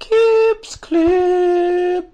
Tips Clips.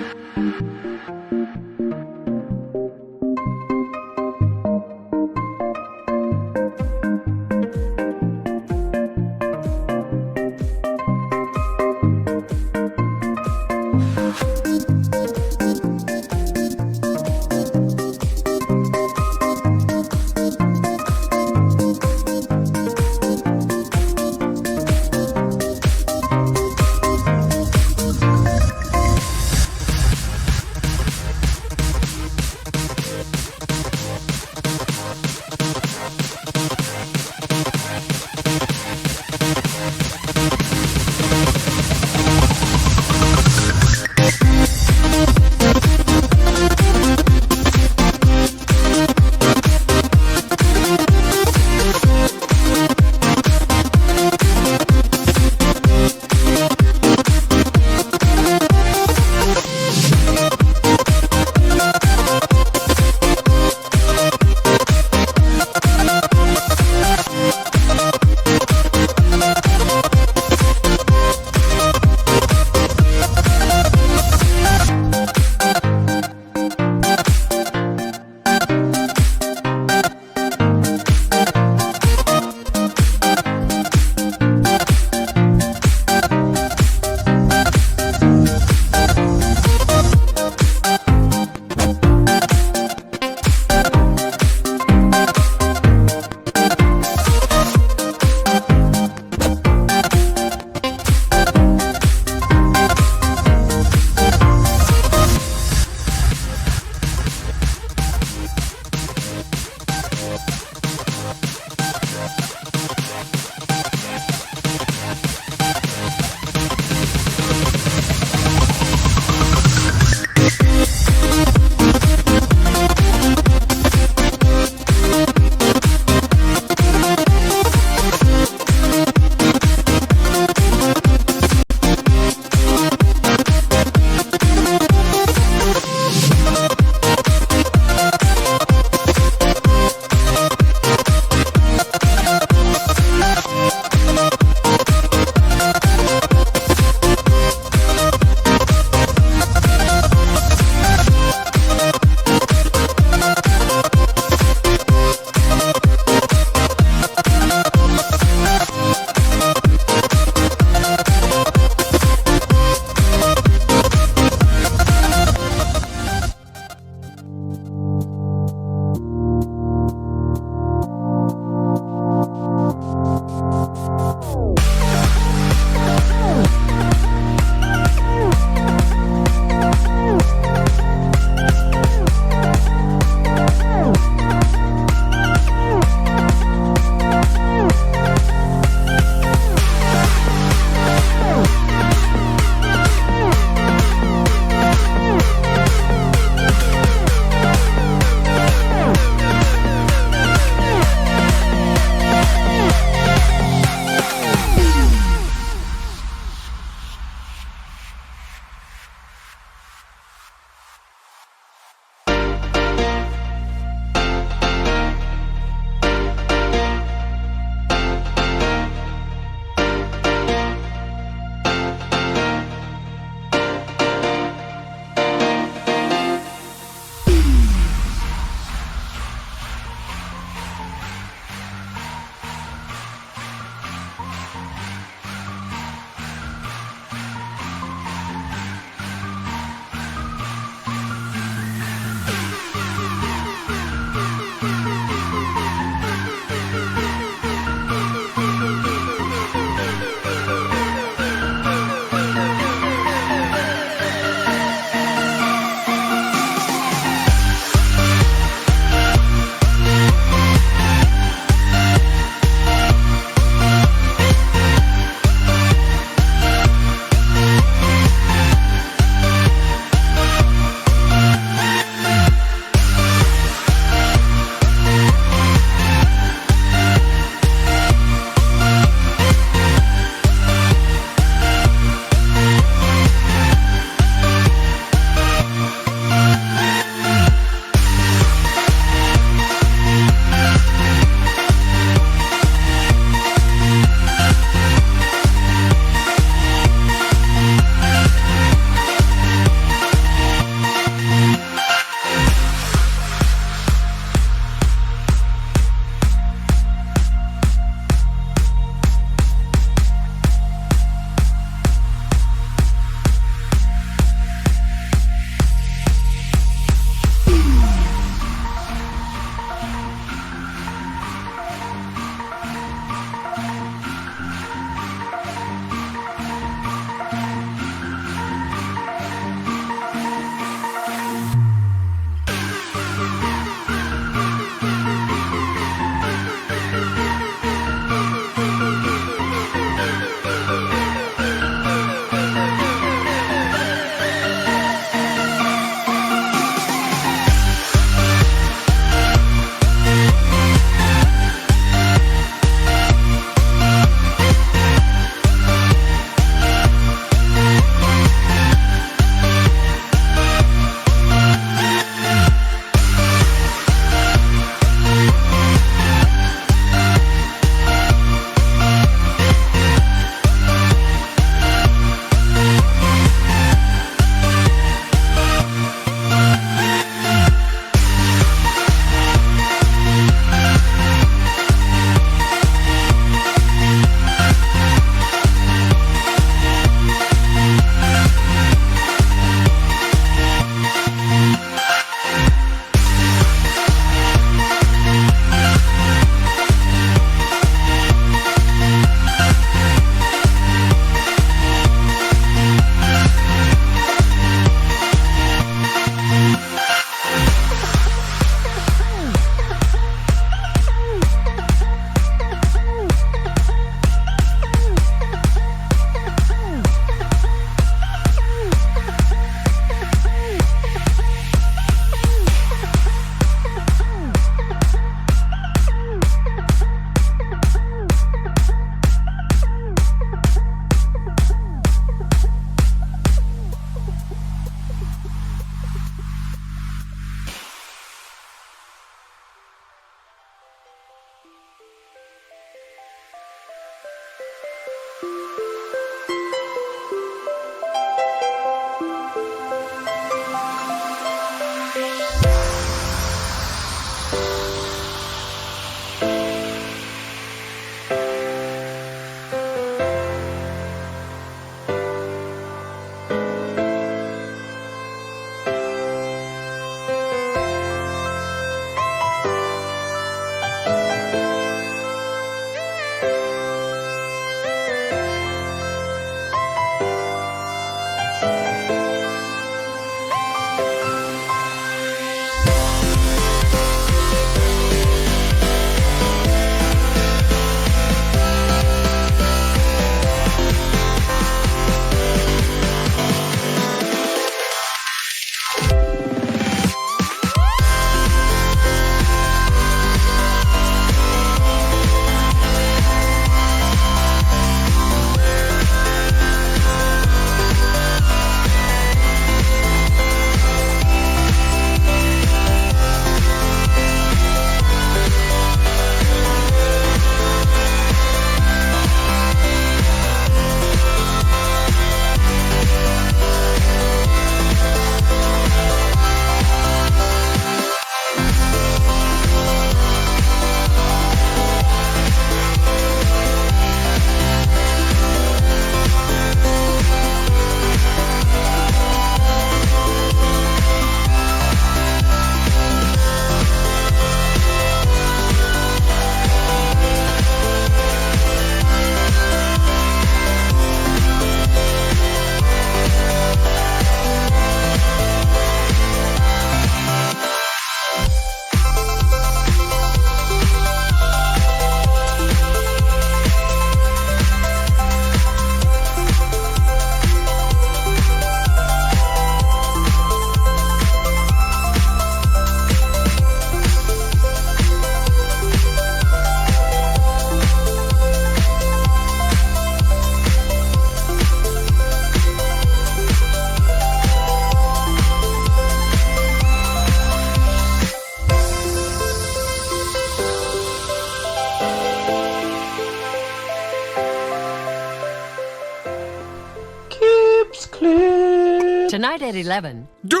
Tonight at 11. Doom!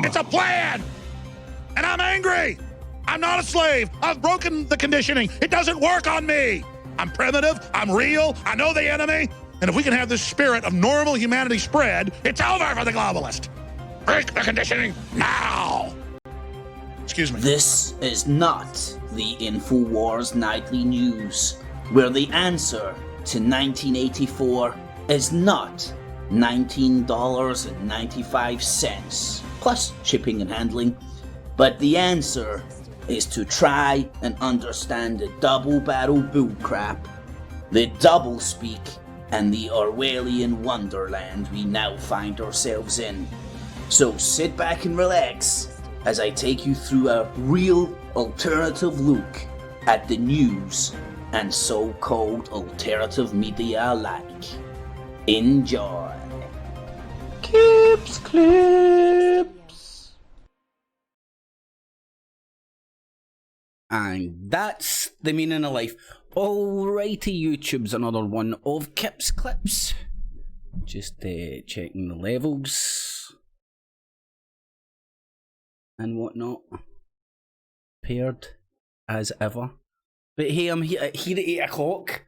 It's a plan! And I'm angry! I'm not a slave! I've broken the conditioning! It doesn't work on me! I'm primitive, I'm real, I know the enemy, and if we can have this spirit of normal humanity spread, it's over for the globalist! Break the conditioning now! Excuse me. This is not the InfoWars Nightly News, where the answer to 1984 is not $19.95 plus shipping and handling, but the answer is to try and understand the double-barrel bullcrap, the double-speak, and the Orwellian wonderland we now find ourselves in. So sit back and relax as I take you through a real alternative look at the news and so-called alternative media alike. Enjoy. Clips, clips. And that's the meaning of life. Alrighty, YouTube's another one of Kip's Clips. Just checking the levels and whatnot. Paired as ever. But hey, I'm here at 8 o'clock.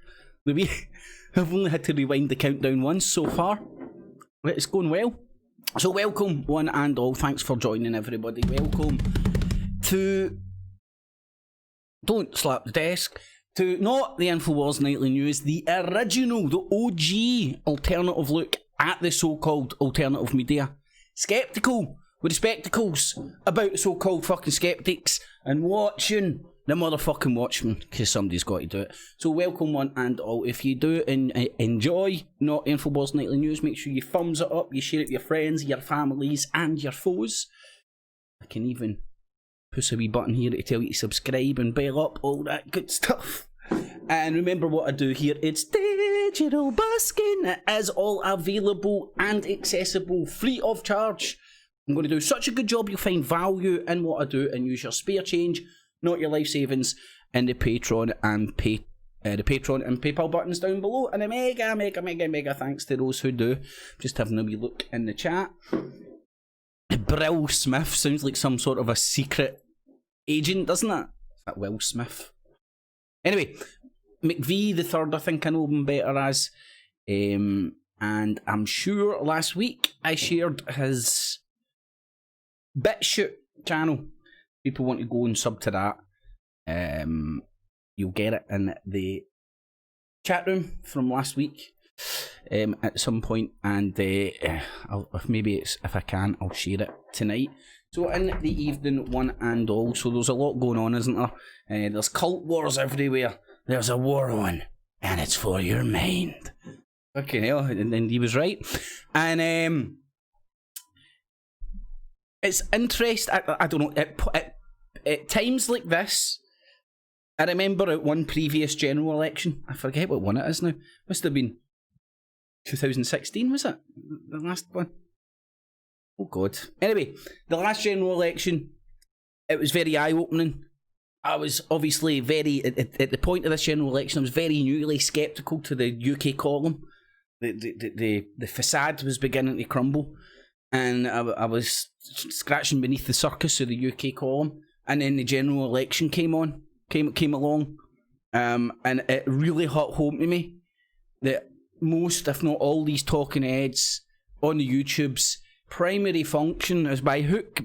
Maybe I've only had to rewind the countdown once so far. But it's going well. So welcome one and all. Thanks for joining, everybody. Welcome to... Don't slap the desk. To Not The Infowars Nightly News, the original, the OG alternative look at the so-called alternative media. Skeptical with the spectacles about the so-called fucking skeptics and watching the motherfucking Watchmen, because somebody's got to do it. So welcome one and all. If you do enjoy Not Infowars Nightly News, make sure you thumbs it up, you share it with your friends, your families and your foes. I can even push a wee button here to tell you to subscribe and bell up, all that good stuff. And remember what I do here, it's digital busking. It is all available and accessible, free of charge. I'm going to do such a good job you'll find value in what I do and use your spare change, not your life savings, in the Patreon and Patreon and PayPal buttons down below. And a mega thanks to those who do. Just having a wee look in the chat. Brill Smith sounds like some sort of a secret agent, doesn't it? Is that Will Smith? Anyway, McVie the third, I think I know him better as. And I'm sure last week I shared his BitShoot channel. People want to go and sub to that. You'll get it in the chat room from last week at some point, and if I can, I'll share it tonight. So in the evening, one and all. So there's a lot going on, isn't there? There's cult wars everywhere. There's a war on, and it's for your mind. Okay, hell, and he was right. And it's interesting. I don't know. At times like this, I remember at one previous general election. I forget what one it is now. Must have been 2016, was it? The last one? Oh God. Anyway, the last general election, it was very eye-opening. I was obviously very, at the point of this general election, I was very newly sceptical to the UK column. The facade was beginning to crumble. And I was scratching beneath the surface of the UK column. And then the general election came along. And it really hit home to me that most, if not all, these talking heads on the YouTube's primary function is by hook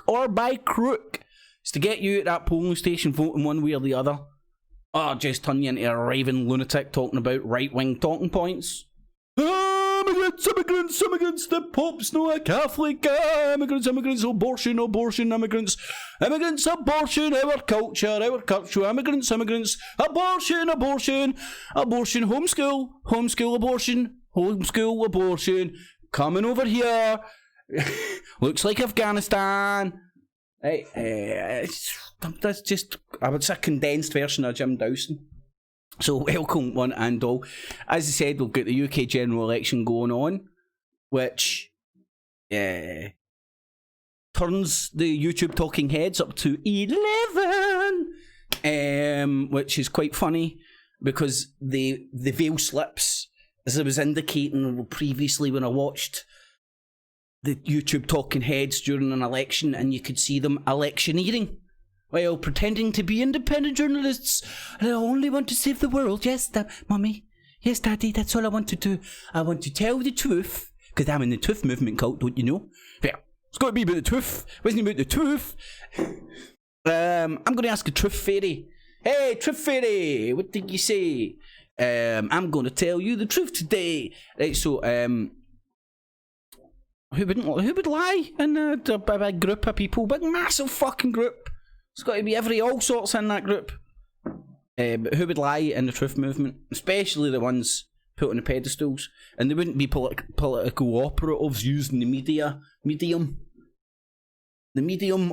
or by crook, is to get you at that polling station voting one way or the other, or just turn you into a raving lunatic talking about right-wing talking points. Immigrants, the Pope's not a Catholic. Immigrants, abortion, immigrants, abortion, our culture, immigrants, abortion, homeschool, abortion, coming over here, looks like Afghanistan. That's just, I would say, a condensed version of Jim Dawson. So welcome one and all. As I said, we've got the UK general election going on, which turns the YouTube talking heads up to 11, which is quite funny because the veil slips as I was indicating previously when I watched the YouTube talking heads during an election, and you could see them electioneering while pretending to be independent journalists. And I only want to save the world. Yes, Mummy. Yes, Daddy, that's all I want to do. I want to tell the truth, because I'm in the truth movement cult, don't you know? Yeah, it's got to be about the truth. Wasn't it about the truth? I'm going to ask a truth fairy. Hey, truth fairy, what did you say? I'm going to tell you the truth today. Right, so, who would lie in a big group of people? Big, massive fucking group. It's got to be all sorts in that group. But who would lie in the truth movement? Especially the ones put on the pedestals. And they wouldn't be political operatives using the medium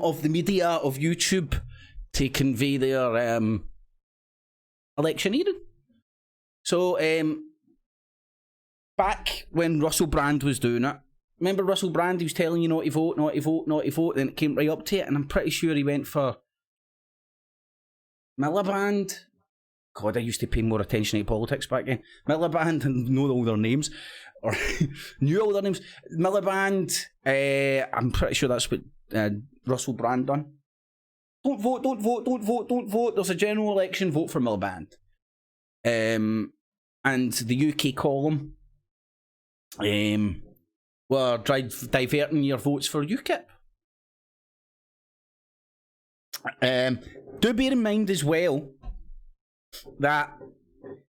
of YouTube to convey their electioneering. So, back when Russell Brand was doing it, remember Russell Brand? He was telling you not to vote, not to vote, not to vote. Then it came right up to it, and I'm pretty sure he went for Miliband. God, I used to pay more attention to politics back then. Miliband, and know all their names, or knew all their names. Miliband. I'm pretty sure that's what Russell Brand done. Don't vote, don't vote, don't vote, don't vote. There's a general election. Vote for Miliband. And the UK column were diverting your votes for UKIP. Do bear in mind as well that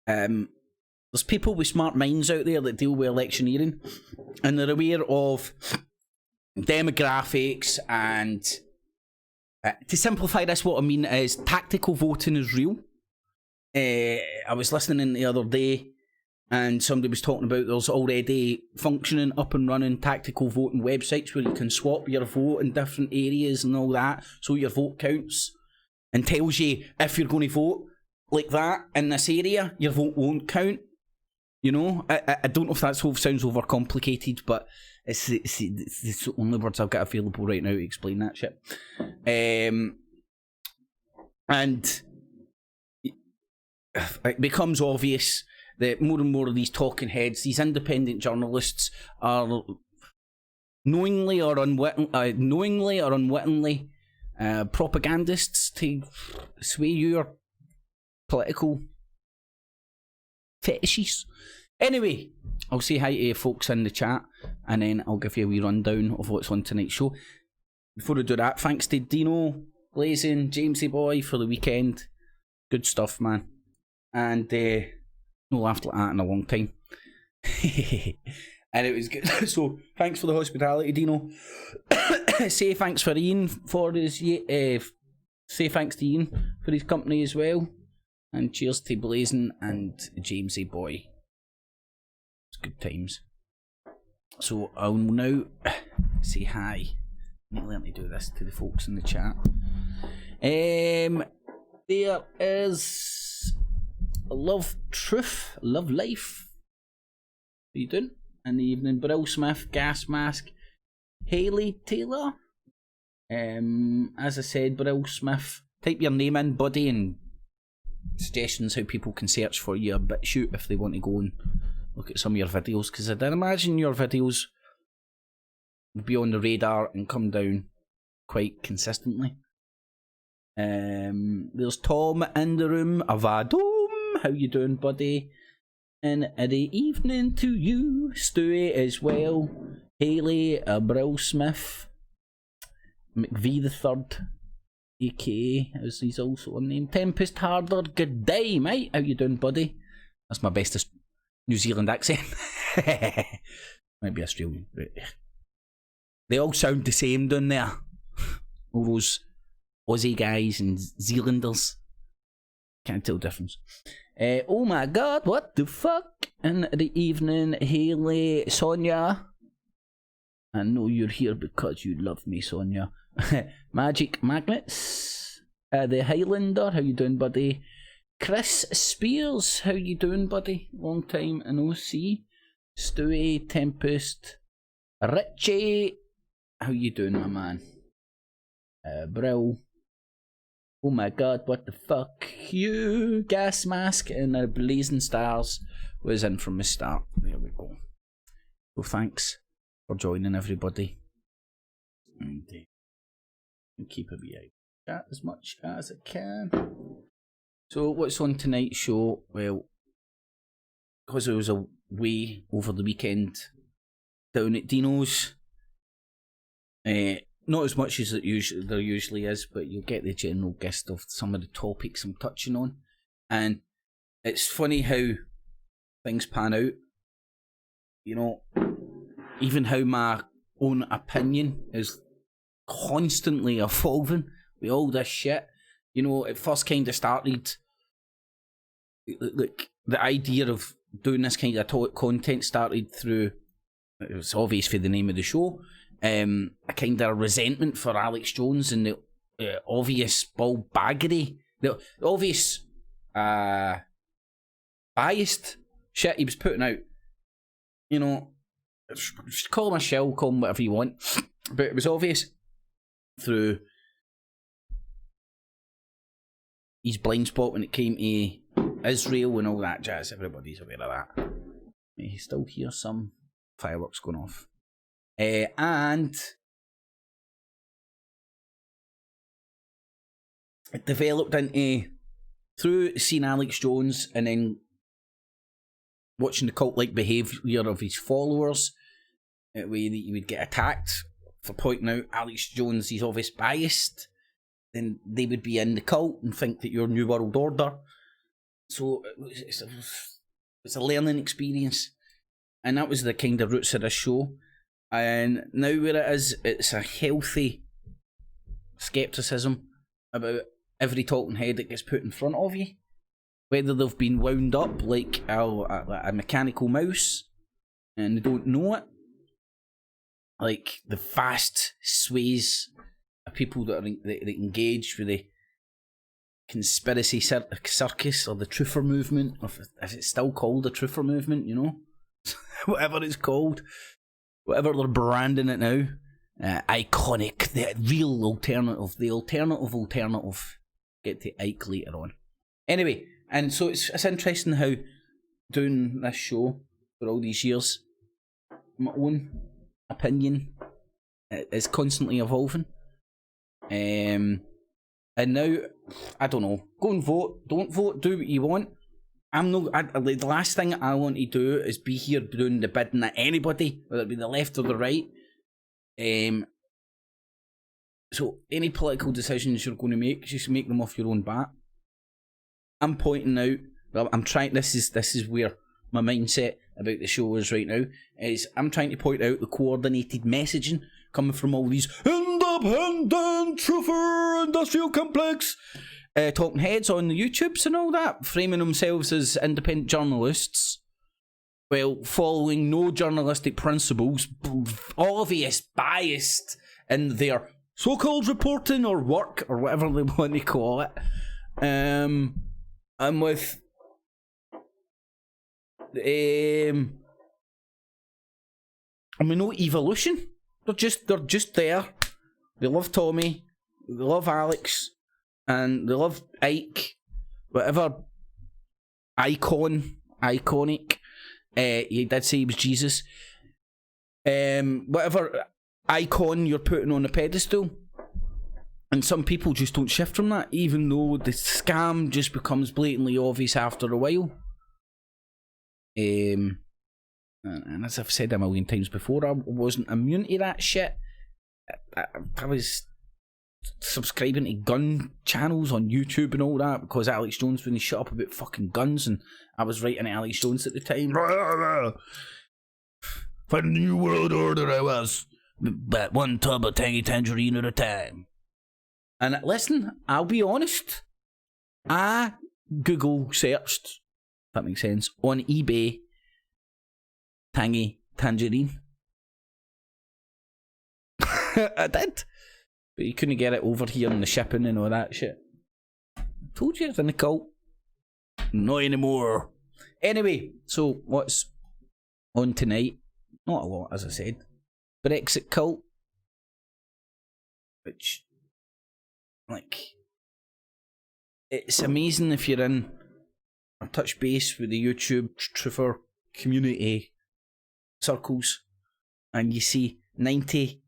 there's people with smart minds out there that deal with electioneering, and they're aware of demographics, and to simplify this, what I mean is tactical voting is real. I was listening the other day, and somebody was talking about there's already functioning, up and running tactical voting websites where you can swap your vote in different areas and all that, so your vote counts and tells you if you're going to vote like that in this area, your vote won't count. You know, I don't know if that sounds overcomplicated, but it's the only words I've got available right now to explain that shit. And it becomes obvious that more and more of these talking heads, these independent journalists, are knowingly or unwittingly propagandists to sway your political fetishes. Anyway, I'll say hi to folks in the chat, and then I'll give you a wee rundown of what's on tonight's show. Before I do that, thanks to Dino, Blazing, Jamesy Boy for the weekend. Good stuff, man. And no laughed like that in a long time. And it was good. So thanks for the hospitality, Dino. Say thanks for Ian for his say thanks to Ian for his company as well. And cheers to Blazing and Jamesy Boy. It's good times. So I'll now say hi. Let me do this to the folks in the chat. There is Love Truth, Love Life. How you doing? In the evening, Brill Smith, Gas Mask, Hayley Taylor. As I said, Brill Smith. Type your name in, buddy, and suggestions how people can search for you a bit shoot if they want to go and look at some of your videos, because I'd imagine your videos will be on the radar and come down quite consistently. There's Tom in the room. Avadom, how you doing, buddy? And the evening to you, Stewie as well. Hayley, Brill Smith, McVie the Third, aka as he's also a name. Tempest Harder, good day, mate. How you doing, buddy? That's my bestest New Zealand accent. Might be Australian. They all sound the same down there. All those Aussie guys and Zealanders. Can't tell the difference. Oh my god, what the fuck? In the evening, Hayley, Sonia. I know you're here because you love me, Sonia. Magic Magnets. The Highlander, how you doing, buddy? Chris Spears, how you doing, buddy? Long time no see. Stewie, Tempest. Richie, how you doing, my man? Brill. Oh my god, what the fuck? You, Gas Mask, and Blazing Stars. was in from the start. There we go. So thanks for joining, everybody. And keep a wee eye chat as much as I can. So what's on tonight's show? Well, because I was away over the weekend down at Dino's, not as much as there usually is, but you'll get the general gist of some of the topics I'm touching on. And it's funny how things pan out. You know, even how my own opinion is constantly evolving with all this shit. You know, it first kind of started, like, the idea of doing this kind of content started through, it was obvious for the name of the show, a kind of resentment for Alex Jones and the obvious ballbaggery, the obvious biased shit he was putting out. You know, call him a shell, call him whatever you want, but it was obvious through his blind spot when it came to Israel and all that jazz. Everybody's aware of that. You still hear some fireworks going off. And it developed into, through seeing Alex Jones and then watching the cult-like behaviour of his followers, where he would get attacked for pointing out Alex Jones, he's obviously biased, then they would be in the cult and think that you're New World Order. So it's a learning experience. And that was the kind of roots of this show. And now where it is, it's a healthy scepticism about every talking head that gets put in front of you. Whether they've been wound up like a mechanical mouse and they don't know it. Like the vast sways of people that engage with the conspiracy circus or the truther movement, or if it's still called the truther movement, you know? Whatever it's called. Whatever they're branding it now. Iconic, the real alternative, the alternative. Get to Ike later on. Anyway, and so it's interesting how doing this show for all these years, my own opinion is constantly evolving. And now, I don't know, go and vote, don't vote, do what you want. The last thing I want to do is be here doing the bidding at anybody, whether it be the left or the right. So any political decisions you're going to make, just make them off your own bat. I'm pointing out, well, I'm trying, this is where my mindset about the show is right now, is I'm trying to point out the coordinated messaging coming from all these independent truther industrial complex talking heads on the YouTubes and all that, framing themselves as independent journalists, while following no journalistic principles, obvious biased in their so-called reporting or work or whatever they want to call it. And with no evolution. They're just there. They love Tommy, they love Alex, and they love Ike, whatever iconic. He did say he was Jesus. Whatever icon you're putting on a pedestal. And some people just don't shift from that, even though the scam just becomes blatantly obvious after a while. And as I've said a million times before, I wasn't immune to that shit. I was subscribing to gun channels on YouTube and all that because Alex Jones wouldn't shut up about fucking guns, and I was writing to Alex Jones at the time. For the New World Order I was. But one tub of tangy tangerine at a time. And listen, I'll be honest. I Google searched, if that makes sense, on eBay, tangy tangerine. I did. But you couldn't get it over here on the shipping and all that shit. I told you it's in the cult. Not anymore. Anyway, so what's on tonight? Not a lot, as I said. Brexit cult. Which, like, it's amazing if you're in a touch base with the YouTube truther community circles, and you see 90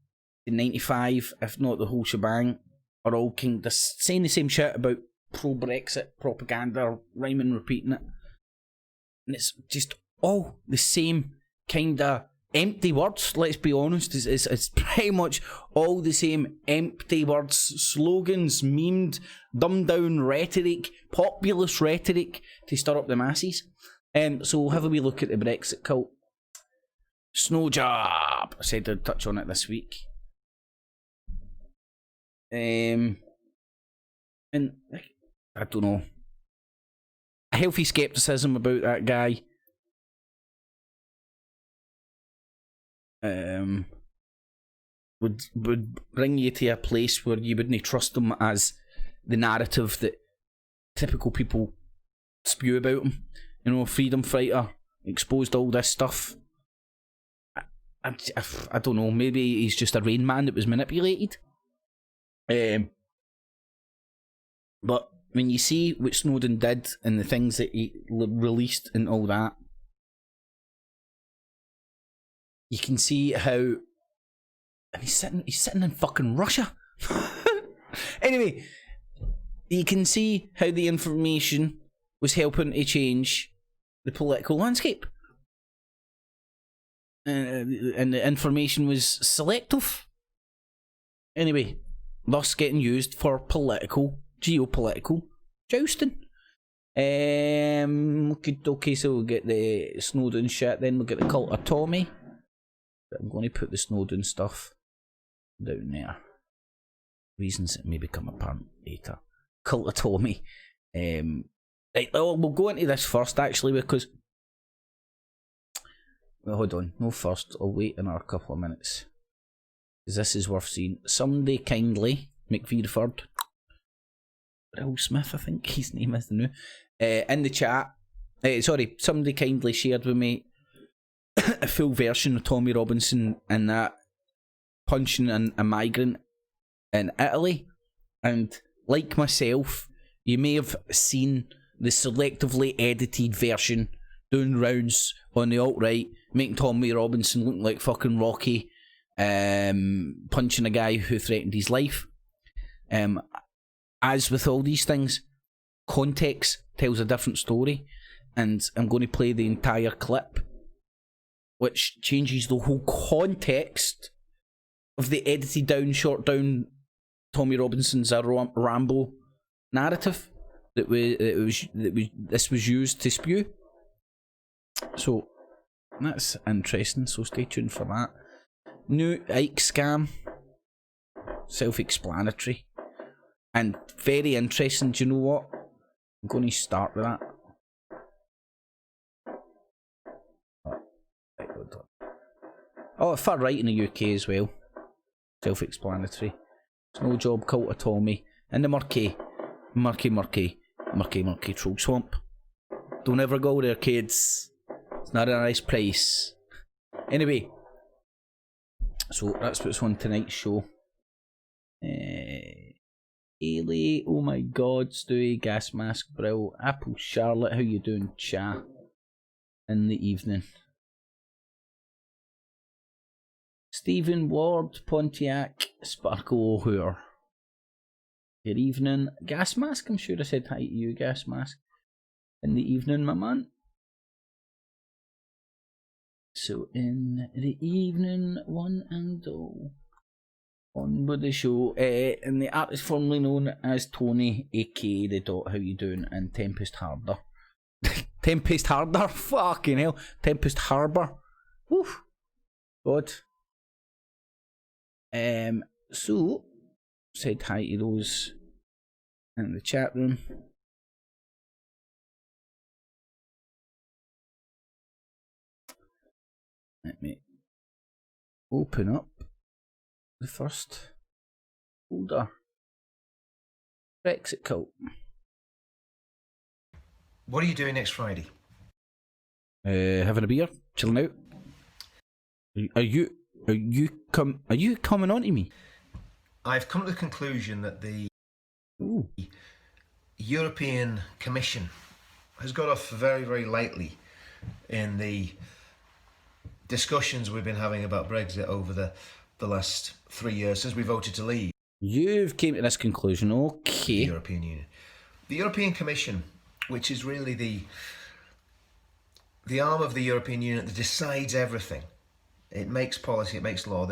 to 95, if not the whole shebang, are all kind of saying the same shit about pro-Brexit propaganda, rhyming, repeating it. And it's just all the same kind of empty words, let's be honest. It's pretty much all the same empty words, slogans, memed, dumbed down rhetoric, populist rhetoric to stir up the masses. So we'll have a wee look at the Brexit cult. Snow job. I said I'd touch on it this week. And I don't know. A healthy scepticism about that guy. Would bring you to a place where you wouldn't trust him as the narrative that typical people spew about him. You know, freedom fighter, exposed all this stuff. I don't know, maybe he's just a Rain Man that was manipulated. But when you see what Snowden did and the things that he released and all that, you can see how, and he's sitting in fucking Russia. Anyway, you can see how the information was helping to change the political landscape. And the information was selective. Anyway, thus getting used for geopolitical jousting. Okay, so we'll get the Snowden shit, then we'll get the cult of Tommy. I'm going to put the Snowden stuff down there. Reasons that may become apparent later. Cult of Tommy. Right, we'll go into this first actually because... Well, hold on. No first. I'll wait another couple of minutes. Because this is worth seeing. Somebody kindly, McVeerford, Will Smith, I think his name is now, in the chat. Somebody kindly shared with me a full version of Tommy Robinson and that punching a migrant in Italy. And like myself, you may have seen the selectively edited version doing rounds on the alt-right, making Tommy Robinson look like fucking Rocky, punching a guy who threatened his life. As with all these things, context tells a different story, and I'm going to play the entire clip, which changes the whole context of the edited down, short down Tommy Robinson's Rambo narrative that this was used to spew. So that's interesting, so stay tuned for that. New Ike scam, self-explanatory and very interesting. Do you know what? I'm going to start with that. Oh, far right in the UK as well. Self-explanatory. Snow job, cult of Tommy, and the murky troll swamp. Don't ever go there, kids. It's not a nice place. Anyway, so that's what's on tonight's show. Ailey, oh my god, Stewie, Gas Mask, Brill, Apple Charlotte, how you doing, cha? In the evening. Stephen Ward, Pontiac, Sparkle O'Hoore. Good evening. Gas Mask, I'm sure I said hi to you, Gas Mask. In the evening, my man. So in the evening, one and all. On with the show. And the artist formerly known as Tony, aka The Dot, how you doing? And Tempest Harbour. Tempest Harbour? Fucking hell. Tempest Harbour. Woof. God. So said hi to those in the chat room. Let me open up the first folder. Brexit cult. What are you doing next Friday? Having a beer, chilling out. Are you coming on to me? I've come to the conclusion that the European Commission has got off very, very lightly in the discussions we've been having about Brexit over the last 3 years since we voted to leave You've came to this conclusion, the okay. European Union. The European Commission, which is really the arm of the European Union that decides everything. It makes policy, it makes law.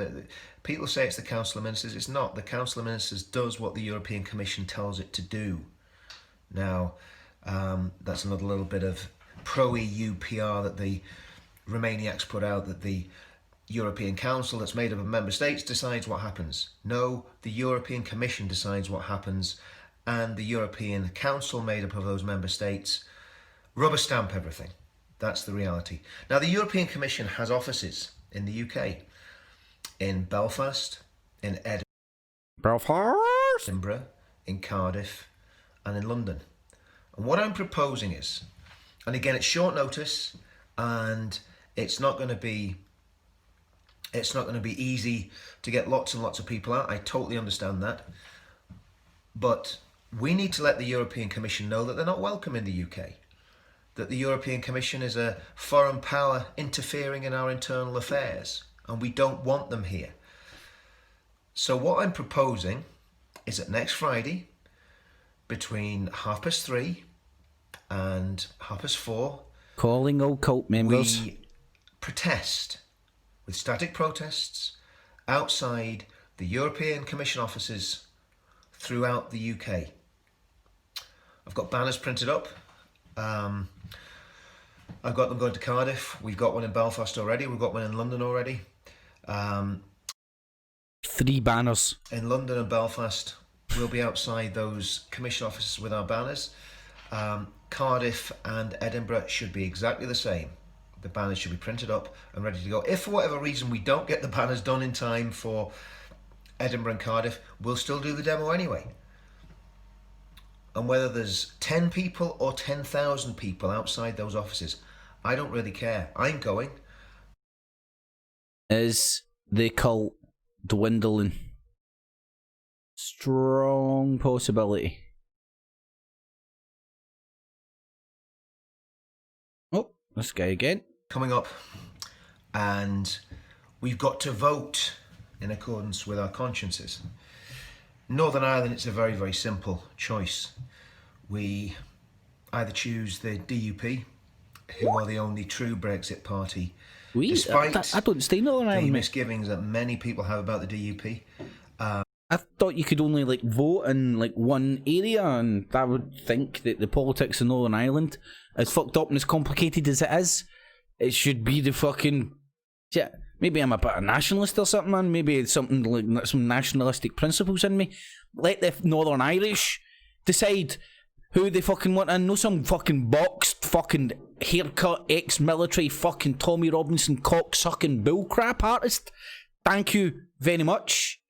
People say it's the Council of Ministers. It's not. The Council of Ministers does what the European Commission tells it to do. Now, that's another little bit of pro-EU PR that the Remainiacs put out, that the European Council, that's made up of member states, decides what happens. No, the European Commission decides what happens, and the European Council, made up of those member states, rubber stamp everything. That's the reality. Now, the European Commission has offices in the UK, in Belfast, in Edinburgh, in Cardiff, and in London. And what I'm proposing is, and again, it's short notice, and it's not going to be easy to get lots and lots of people out. I totally understand that. But we need to let the European Commission know that they're not welcome in the UK. That the European Commission is a foreign power interfering in our internal affairs, and we don't want them here. So what I'm proposing is that next Friday, between 3:30 and 4:30, Calling all cult members. we protest with static protests outside the European Commission offices throughout the UK. I've got banners printed up. I've got them going to Cardiff. We've got one in Belfast already. We've got one in London already. 3 banners. In London and Belfast, we'll be outside those commission offices with our banners. Cardiff and Edinburgh should be exactly the same. The banners should be printed up and ready to go. If for whatever reason we don't get the banners done in time for Edinburgh and Cardiff, we'll still do the demo anyway. And whether there's 10 people or 10,000 people outside those offices, I don't really care. I'm going. Is the cult dwindling? Strong possibility. Oh, this guy again. Coming up, and we've got to vote in accordance with our consciences. Northern Ireland, it's a very, very simple choice. We either choose the DUP, who are the only true Brexit party, despite I don't stay in Northern the Ireland. misgivings that many people have about the DUP. I thought you could only vote in one area, and I would think that the politics in Northern Ireland, as fucked up and as complicated as it is, it should be the fucking. Yeah, maybe I'm a bit of a nationalist or something, man. Maybe it's something like some nationalistic principles in me. Let the Northern Irish decide who they fucking want, and no some fucking boxed fucking haircut ex-military fucking Tommy Robinson cock-sucking bullcrap artist. Thank you very much.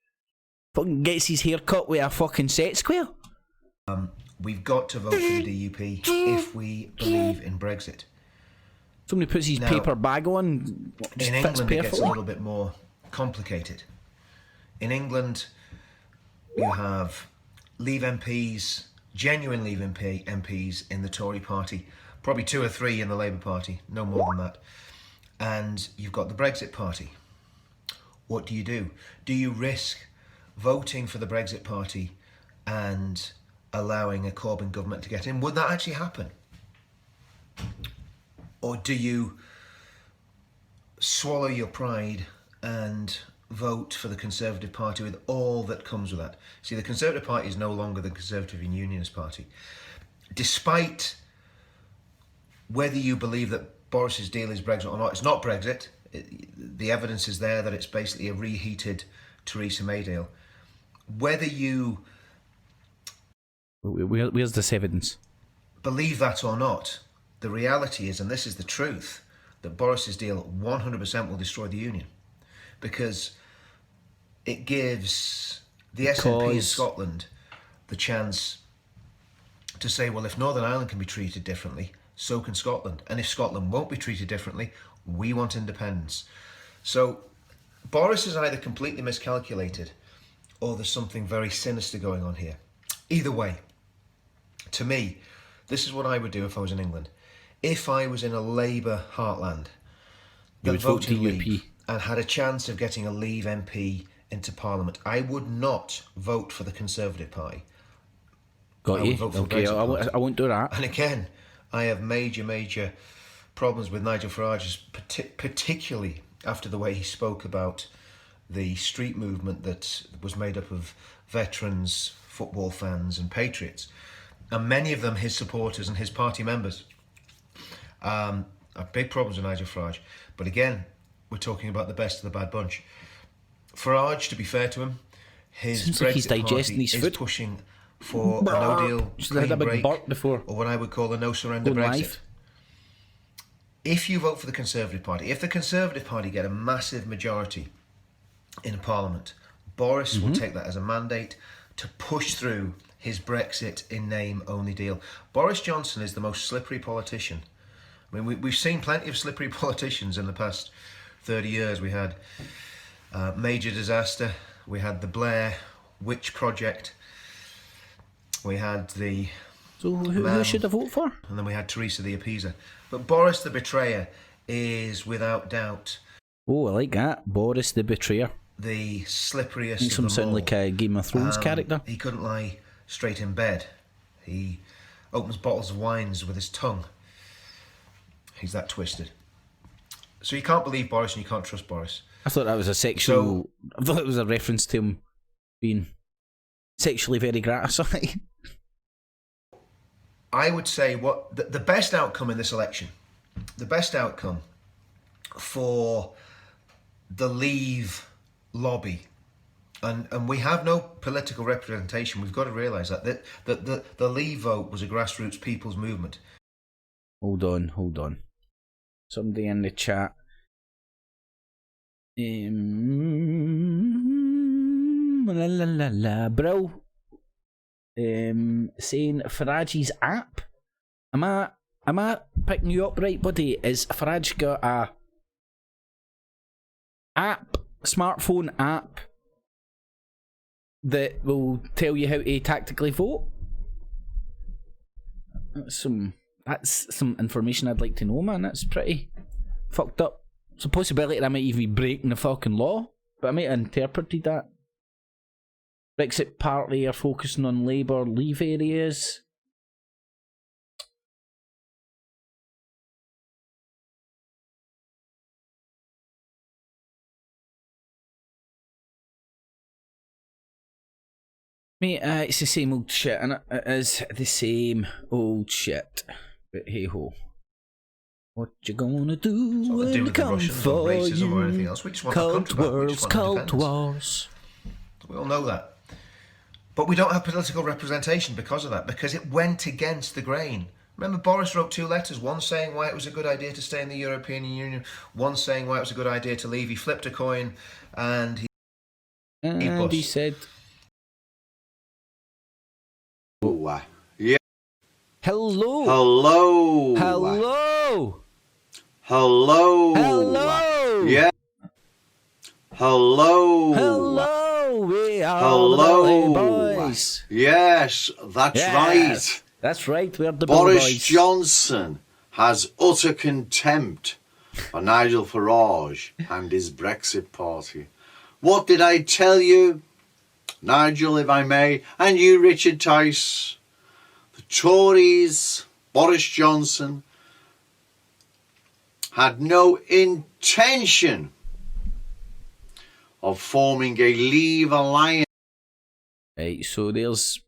Fucking gets his hair cut with a fucking set square. We've got to vote for the DUP if we believe in Brexit. Somebody puts his Now, paper bag on. Just in fits England, it gets a perfectly. little bit more complicated. In England, you have Leave MPs, genuine Leave MPs in the Tory party, probably 2 or 3 in the Labour Party, no more than that. And you've got the Brexit Party. What do? Do you risk voting for the Brexit Party and allowing a Corbyn government to get in? Would that actually happen? Or do you swallow your pride and vote for the Conservative Party with all that comes with that? See, the Conservative Party is no longer the Conservative and Unionist Party. Despite whether you believe that Boris's deal is Brexit or not, it's not Brexit. The evidence is there that it's basically a reheated Theresa May deal. Whether you Where's this evidence? believe that or not, the reality is, and this is the truth, that Boris's deal 100% will destroy the union, because it gives the SNP in Scotland the chance to say, well, if Northern Ireland can be treated differently, so can Scotland. And if Scotland won't be treated differently, we want independence. So Boris is either completely miscalculated or there's something very sinister going on here. Either way, to me, This is what I would do if I was in England. If I was in a Labour heartland that would vote voted DUP. Leave and had a chance of getting a Leave MP into Parliament, I would not vote for the Conservative Party. Got I you. would vote for the Okay, Brexit Party. I won't do that. And again, I have major problems with Nigel Farage, particularly after the way he spoke about the street movement that was made up of veterans, football fans and patriots. And many of them his supporters and his party members. I have big problems with Nigel Farage. But again, we're talking about the best of the bad bunch. Farage, to be fair to him, his Seems Brexit like he's digesting party his is food. pushing for a no-deal, Just had a clean big break, bark before. or what I would call a no-surrender Going Brexit. live. If you vote for the Conservative Party, if the Conservative Party get a massive majority in Parliament, Boris will take that as a mandate to push through his Brexit in name only deal. Boris Johnson is the most slippery politician. I mean, we've seen plenty of slippery politicians in the past 30 years. We had Major Disaster, we had the Blair Witch Project, we had the So who should I vote for? and then we had Theresa the Appeaser. But Boris the Betrayer is without doubt Oh, I like that. Boris the Betrayer. the slipperiest Makes of him them sound all. like a Game of Thrones character. He couldn't lie straight in bed. He opens bottles of wines with his tongue. He's that twisted. So you can't believe Boris and you can't trust Boris. I thought that was a sexual... I thought it was a reference to him being sexually very gratifying. I would say what the best outcome in this election, the best outcome for the Leave lobby, and we have no political representation. We've got to realise that the Leave vote was a grassroots people's movement. Hold on. Somebody in the chat. Bro. Saying Farage's app. Am I picking you up right, buddy? Is Farage got a smartphone app that will tell you how to tactically vote? That's some information I'd like to know, man. That's pretty fucked up. It's a possibility that I might even be breaking the fucking law, but I might have interpreted that. Brexit Party are focusing on Labour Leave areas. Mate, it's the same old shit, and it is the same old shit. But hey ho. What you gonna do It's not to when do they with the come Russians or for racism or anything you? else. We just want our Cult country back. We wars, just want cult independence. wars. We all know that. But we don't have political representation because of that, because it went against the grain. Remember, Boris wrote 2 letters, one saying why it was a good idea to stay in the European Union, one saying why it was a good idea to leave. He flipped a coin and he And he said, Yeah. hello. Hello. Hello. Hello. Hello. Yeah. Hello. Hello. We are Hello. the Bully Boys. Yes, that's Yes. right. That's right. We're the Bully Boris Boys. Johnson has utter contempt for Nigel Farage and his Brexit party. What did I tell you, Nigel, if I may, and you, Richard Tice? The Tories, Boris Johnson, had no intention of forming a Leave alliance. Right, so there's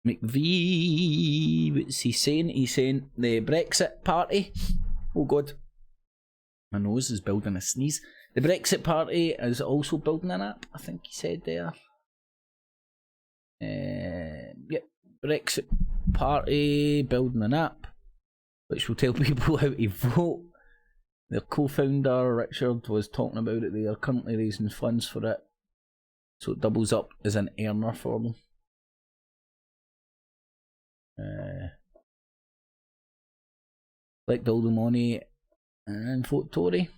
McVie. What's he saying? He's saying the Brexit Party. Oh God, my nose is building a sneeze. The Brexit Party is also building an app. I think he said there. Yep, Brexit Party building an app, which will tell people how to vote. Their co-founder Richard was talking about it. They are currently raising funds for it, so it doubles up as an earner for them. Like all the money and vote Tory.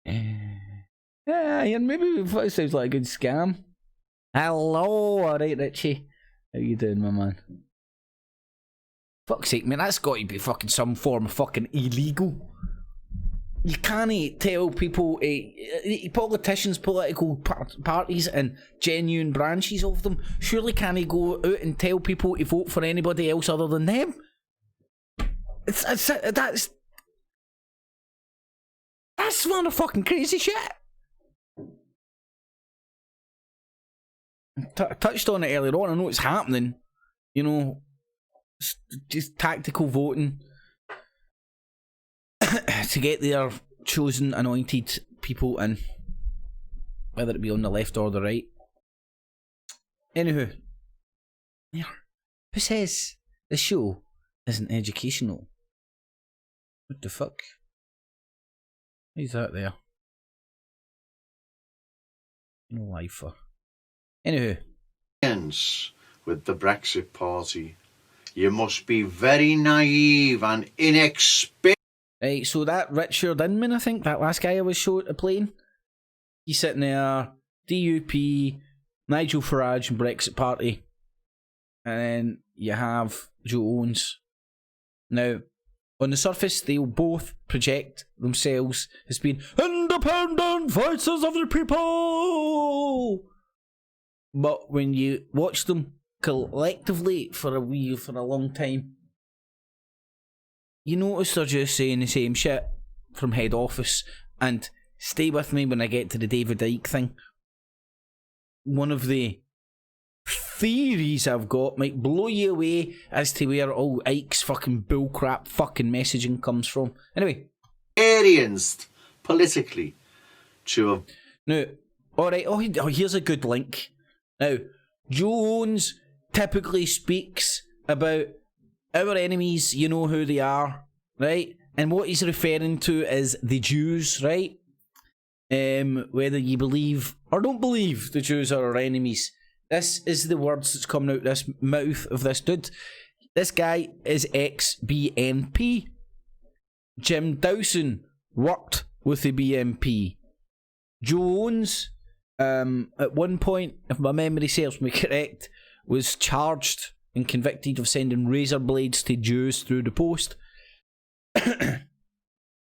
Yeah, maybe it sounds like a good scam. Hello, alright, Richie. How you doing, my man? Fuck's sake, man, that's got to be fucking some form of fucking illegal. You can't tell people, politicians, political parties and genuine branches of them, surely can't go out and tell people to vote for anybody else other than them? That's motherfucking crazy shit. I touched on it earlier on. I know it's happening. You know, just tactical voting to get their chosen anointed people in, whether it be on the left or the right. Anywho, yeah. Who says the show isn't educational? What the fuck? Who's that there? No lifer. Anywho. With the Brexit Party. You must be very naive and inexperienced. Right, so that Richard Inman, I think, that last guy I was playing, he's sitting there, DUP, Nigel Farage and Brexit Party, and then you have Joe Owens. Now, on the surface, they'll both project themselves as being independent voices of the people! But when you watch them collectively for a long time, you notice they're just saying the same shit from head office. And stay with me when I get to the David Icke thing. One of the theories I've got might blow you away as to where all Icke's fucking bullcrap fucking messaging comes from. Anyway. Experienced politically to have... Now, alright, here's a good link. Now, Joe Owens typically speaks about our enemies, you know who they are, right? And what he's referring to is the Jews, right? Whether you believe or don't believe the Jews are our enemies. This is the words that's coming out this mouth of this dude. This guy is ex-BNP. Jim Dawson worked with the BNP. Joe Owens, at one point, if my memory serves me correct, was charged and convicted of sending razor blades to Jews through the post.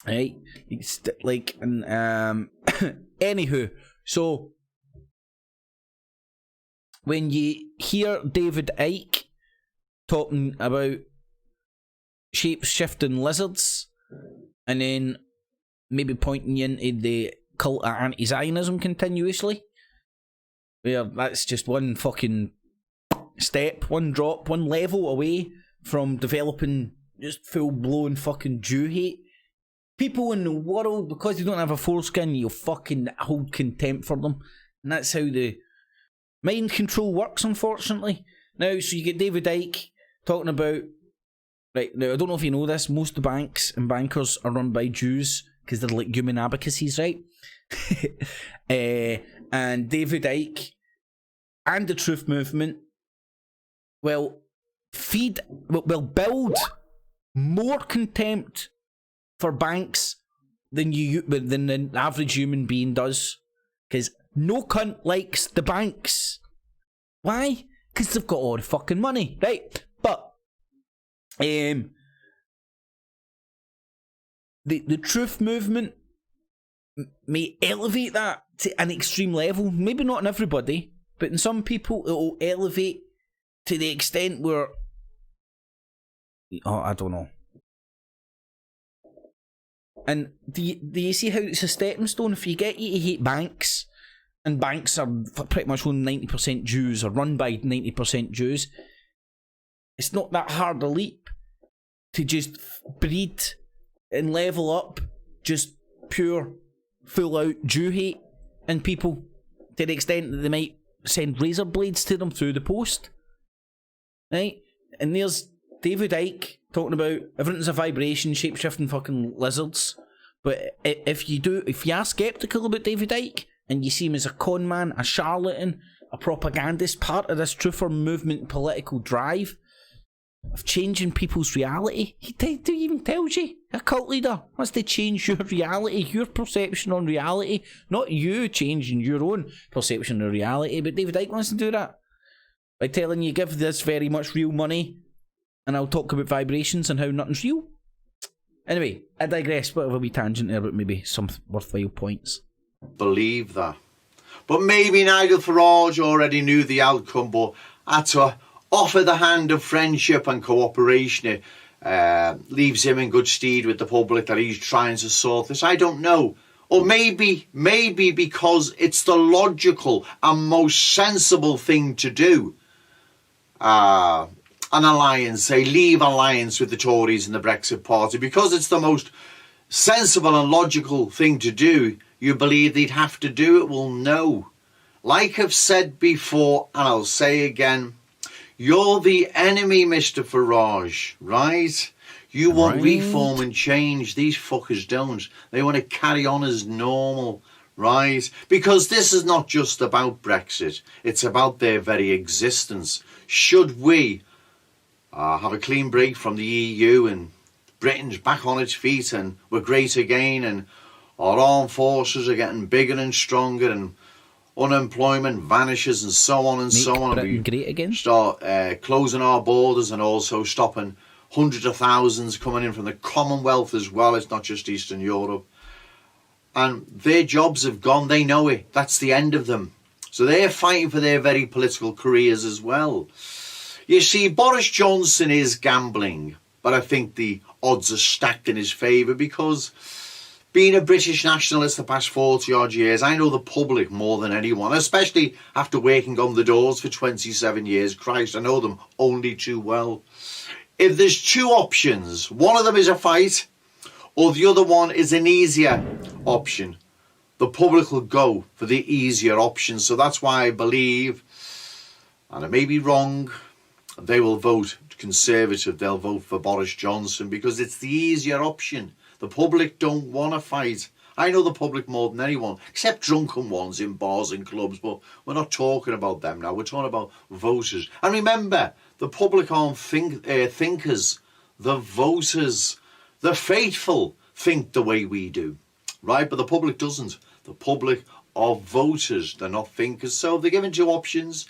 Right? It's like, anywho, so when you hear David Icke talking about shape-shifting lizards, and then maybe pointing you into the cult of anti-Zionism continuously, where that's just one fucking step, one drop, one level away from developing just full-blown fucking Jew hate. People in the world, because they don't have a foreskin, you'll fucking hold contempt for them. And that's how the mind control works, unfortunately. Now, so you get David Icke talking about... Right, now, I don't know if you know this, most of the banks and bankers are run by Jews, because they're like human abacuses, right? And David Icke and the Truth Movement will build more contempt for banks than the average human being does, because no cunt likes the banks. Why? Because they've got all the fucking money, right? But the Truth Movement may elevate that to an extreme level. Maybe not in everybody, but in some people it will elevate to the extent where... Oh, I don't know. And do you see how it's a stepping stone? If you get you to hate banks, and banks are pretty much only 90% Jews, or run by 90% Jews, it's not that hard a leap to just breed and level up just pure, full-out Jew hate in people to the extent that they might send razor blades to them through the post. Right? And there's David Icke talking about everything's a vibration, shape-shifting fucking lizards. But if you are skeptical about David Icke, and you see him as a con man, a charlatan, a propagandist, part of this truther movement political drive of changing people's reality, he even tells you, a cult leader wants to change your reality, your perception on reality, not you changing your own perception of reality, but David Icke wants to do that. by telling you give this very much real money, and I'll talk about vibrations and how nothing's real. Anyway, I digress. Bit of a wee tangent there, but maybe some worthwhile points. Believe that. But maybe Nigel Farage already knew the outcome, but had to offer the hand of friendship and cooperation. It leaves him in good stead with the public that he's trying to sort this. I don't know. Or maybe because it's the logical and most sensible thing to do. An alliance, a leave alliance with the Tories and the Brexit Party. Because it's the most sensible and logical thing to do, you believe they'd have to do it? Well, no. Like I've said before, and I'll say again, you're the enemy, Mr. Farage, right? You want reform and change. These fuckers don't. They want to carry on as normal, right? Because this is not just about Brexit. It's about their very existence. Should we have a clean break from the EU and Britain's back on its feet and we're great again and our armed forces are getting bigger and stronger and unemployment vanishes and so on and Make so on. Britain And we great again. start closing our borders and also stopping hundreds of thousands coming in from the Commonwealth as well. It's not just Eastern Europe. And their jobs have gone. They know it. That's the end of them. So they're fighting for their very political careers as well. You see, Boris Johnson is gambling, but I think the odds are stacked in his favour because being a British nationalist the past 40 odd years, I know the public more than anyone, especially after working on the doors for 27 years. Christ, I know them only too well. If there's two options, one of them is a fight or the other one is an easier option, the public will go for the easier option. So that's why I believe, and I may be wrong, they will vote Conservative. They'll vote for Boris Johnson because it's the easier option. The public don't want to fight. I know the public more than anyone, except drunken ones in bars and clubs, but we're not talking about them now. We're talking about voters. And remember, the public aren't thinkers. The voters, the faithful, think the way we do, right? But the public doesn't. The public are voters. They're not thinkers. So they're given two options.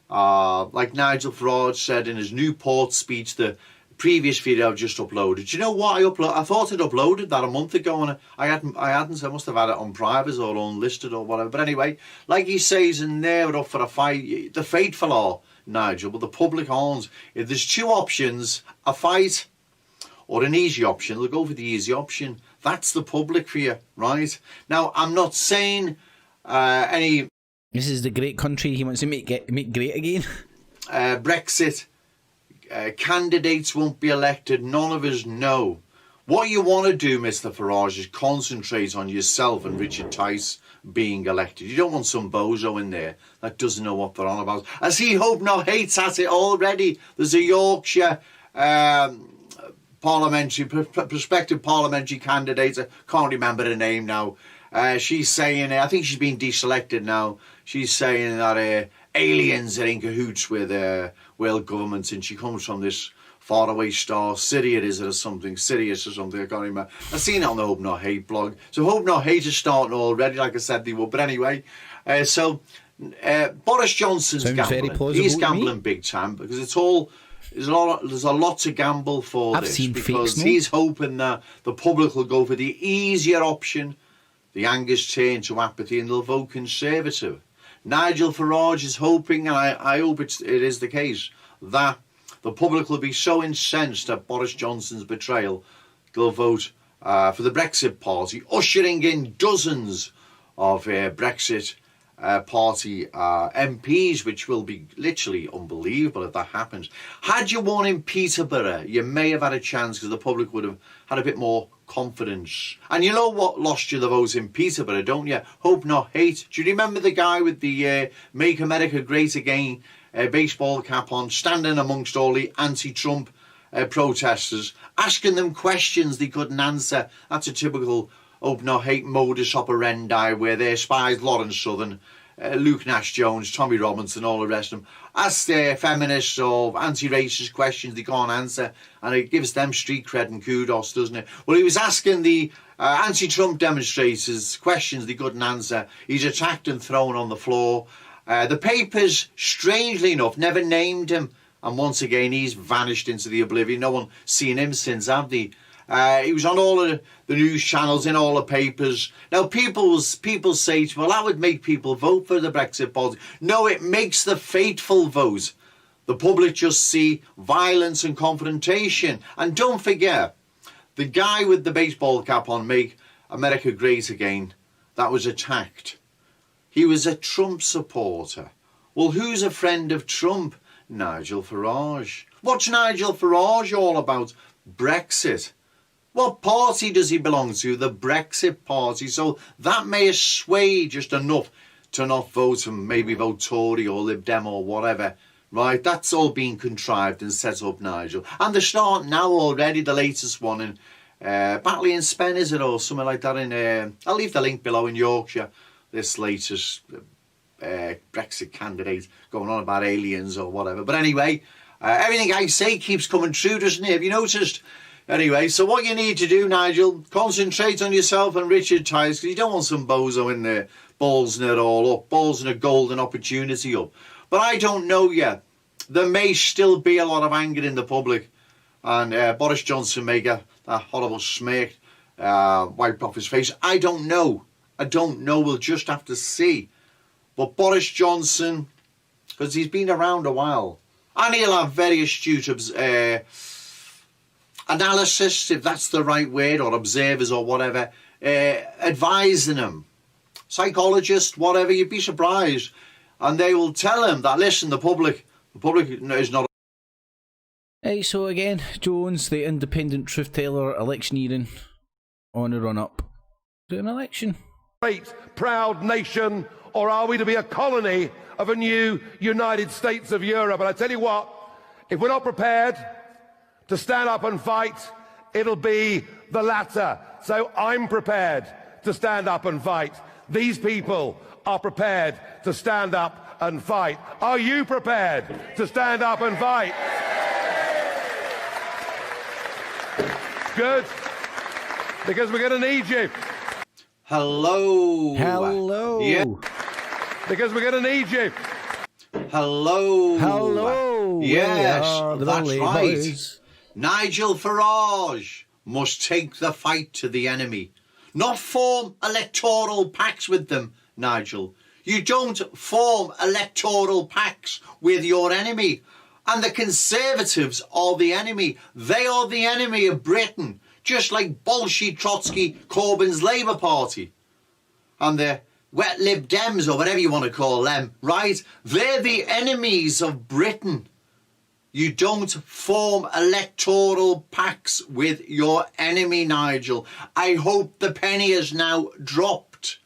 Like Nigel Farage said in his Newport speech, the previous video I've just uploaded. Do you know what I thought I'd uploaded that a month ago and I hadn't. So I must have had it on private or unlisted or whatever. But anyway, like he says in there, we're up for a fight. The faithful are, Nigel, but the public aren't. If there's two options, a fight or an easy option, they'll go for the easy option. That's the public for you, right? Now, I'm not saying any This is the great country he wants to make great again. Brexit candidates won't be elected. None of us know. What you want to do, Mr. Farage, is concentrate on yourself and Richard Tice being elected. You don't want some bozo in there that doesn't know what they're on about. I see Hope Not Hates at it already. There's a Yorkshire prospective parliamentary candidate. I can't remember her name now. She's saying, I think she's been deselected now. She's saying that aliens are in cahoots with world governments, and she comes from this faraway star, Sirius or something, I can't remember. I've seen it on the Hope Not Hate blog. So Hope Not Hate is starting already, like I said they would. But anyway, Boris Johnson's Sounds gambling. very plausible He's to gambling me. big time because there's a lot to gamble for. I've this seen because fakes, he's hoping that the public will go for the easier option, the anger's turn to apathy, and they'll vote Conservative. Nigel Farage is hoping, and I hope it is the case, that the public will be so incensed at Boris Johnson's betrayal, they'll vote for the Brexit Party, ushering in dozens of Brexit Party MPs, which will be literally unbelievable if that happens. Had you won in Peterborough, you may have had a chance because the public would have had a bit more confidence. And you know what lost you the votes in Peterborough, don't you? Hope Not Hate. Do you remember the guy with the Make America Great Again baseball cap on, standing amongst all the anti-Trump protesters, asking them questions they couldn't answer? That's a typical Hope Not Hate modus operandi, where their spies, Lawrence Southern, Luke Nash-Jones, Tommy Robinson, all the rest of them, ask their feminists or anti-racist questions they can't answer, and it gives them street cred and kudos, doesn't it? Well, he was asking the anti-Trump demonstrators questions they couldn't answer. He's attacked and thrown on the floor. The papers, strangely enough, never named him. And once again, he's vanished into the oblivion. No one seen him since, have they? He was on all of the news channels, in all the papers. Now, people say, well, that would make people vote for the Brexit party. No, it makes the fateful vote. The public just see violence and confrontation. And don't forget, the guy with the baseball cap on, Make America Great Again, that was attacked. He was a Trump supporter. Well, who's a friend of Trump? Nigel Farage. What's Nigel Farage all about? Brexit. What party does he belong to? The Brexit party. So that may sway just enough to not vote and maybe vote Tory or Lib Dem or whatever. Right, that's all being contrived and set up, Nigel. And they're starting now already, the latest one in Batley and Spen, is it, or something like that in... I'll leave the link below, in Yorkshire. This latest Brexit candidate going on about aliens or whatever. But anyway, everything I say keeps coming true, doesn't it? Have you noticed? Anyway, so what you need to do, Nigel, concentrate on yourself and Richard Tice, because you don't want some bozo in there ballsing it all up, ballsing a golden opportunity up. But I don't know yet. There may still be a lot of anger in the public, and Boris Johnson may get that horrible smirk wiped off his face. I don't know. We'll just have to see. But Boris Johnson, because he's been around a while, and he'll have very astute analysis, if that's the right word, or observers or whatever, advising him. Psychologists, whatever, you'd be surprised. And they will tell him that, listen, the public is not... Hey, so again, Jones, the independent truth teller, electioneering on a run-up to an election. Great, proud nation, or are we to be a colony of a new United States of Europe? And I tell you what, if we're not prepared to stand up and fight, it'll be the latter. So I'm prepared to stand up and fight. These people are prepared to stand up and fight. Are you prepared to stand up and fight? Good, because we're going to need you. Hello. Hello. Yeah. Because we're going to need you. Hello. Hello. Yes, The that's lovely right. boys. Nigel Farage must take the fight to the enemy. Not form electoral pacts with them, Nigel. You don't form electoral pacts with your enemy. And the Conservatives are the enemy. They are the enemy of Britain, just like Bolshevik Trotsky, Corbyn's Labour Party. And the wet Lib Dems, or whatever you want to call them, right? They're the enemies of Britain. You don't form electoral pacts with your enemy, Nigel. I hope the penny has now dropped.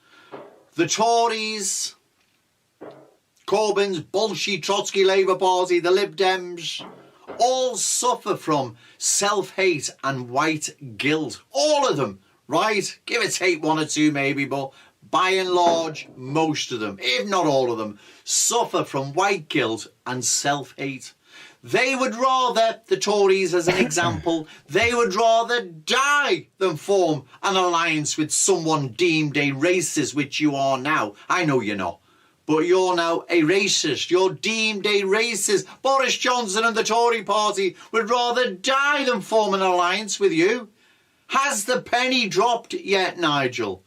The Tories, Corbyn's Bolshevik Trotsky Labour Party, the Lib Dems, all suffer from self-hate and white guilt. All of them, right? Give or take one or two maybe, but by and large, most of them, if not all of them, suffer from white guilt and self-hate. They would rather, the Tories as an example, they would rather die than form an alliance with someone deemed a racist, which you are now. I know you're not, but you're now a racist. You're deemed a racist. Boris Johnson and the Tory party would rather die than form an alliance with you. Has the penny dropped yet, Nigel?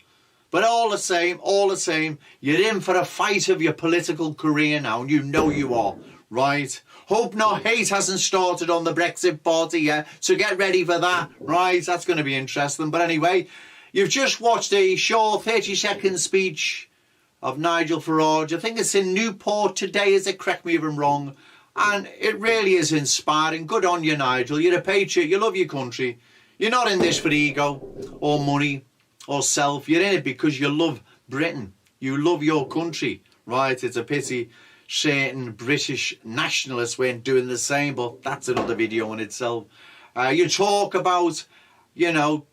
But all the same, you're in for a fight of your political career now, and you know you are, right? Hope Not Hate hasn't started on the Brexit party yet, so get ready for that, right? That's going to be interesting. But anyway, you've just watched a short 30-second speech of Nigel Farage. I think it's in Newport today, is it? Correct me if I'm wrong. And it really is inspiring. Good on you, Nigel. You're a patriot. You love your country. You're not in this for ego or money or self. You're in it because you love Britain. You love your country, right? It's a pity certain British nationalists weren't doing the same, but that's another video in itself. You talk about, you know,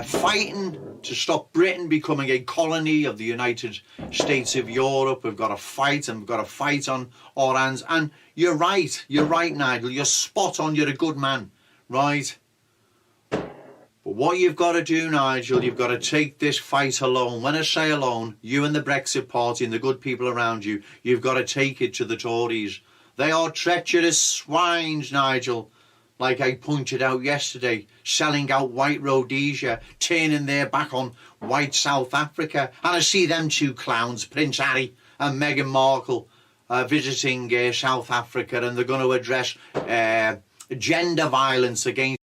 fighting to stop Britain becoming a colony of the United States of Europe. We've got to fight, and we've got to fight on our hands. And you're right, Nigel. You're spot on. You're a good man, right? But what you've got to do, Nigel, you've got to take this fight alone. When I say alone, you and the Brexit Party and the good people around you, you've got to take it to the Tories. They are treacherous swines, Nigel. Like I pointed out yesterday, selling out white Rhodesia, turning their back on white South Africa. And I see them two clowns, Prince Harry and Meghan Markle, visiting South Africa, and they're going to address gender violence against.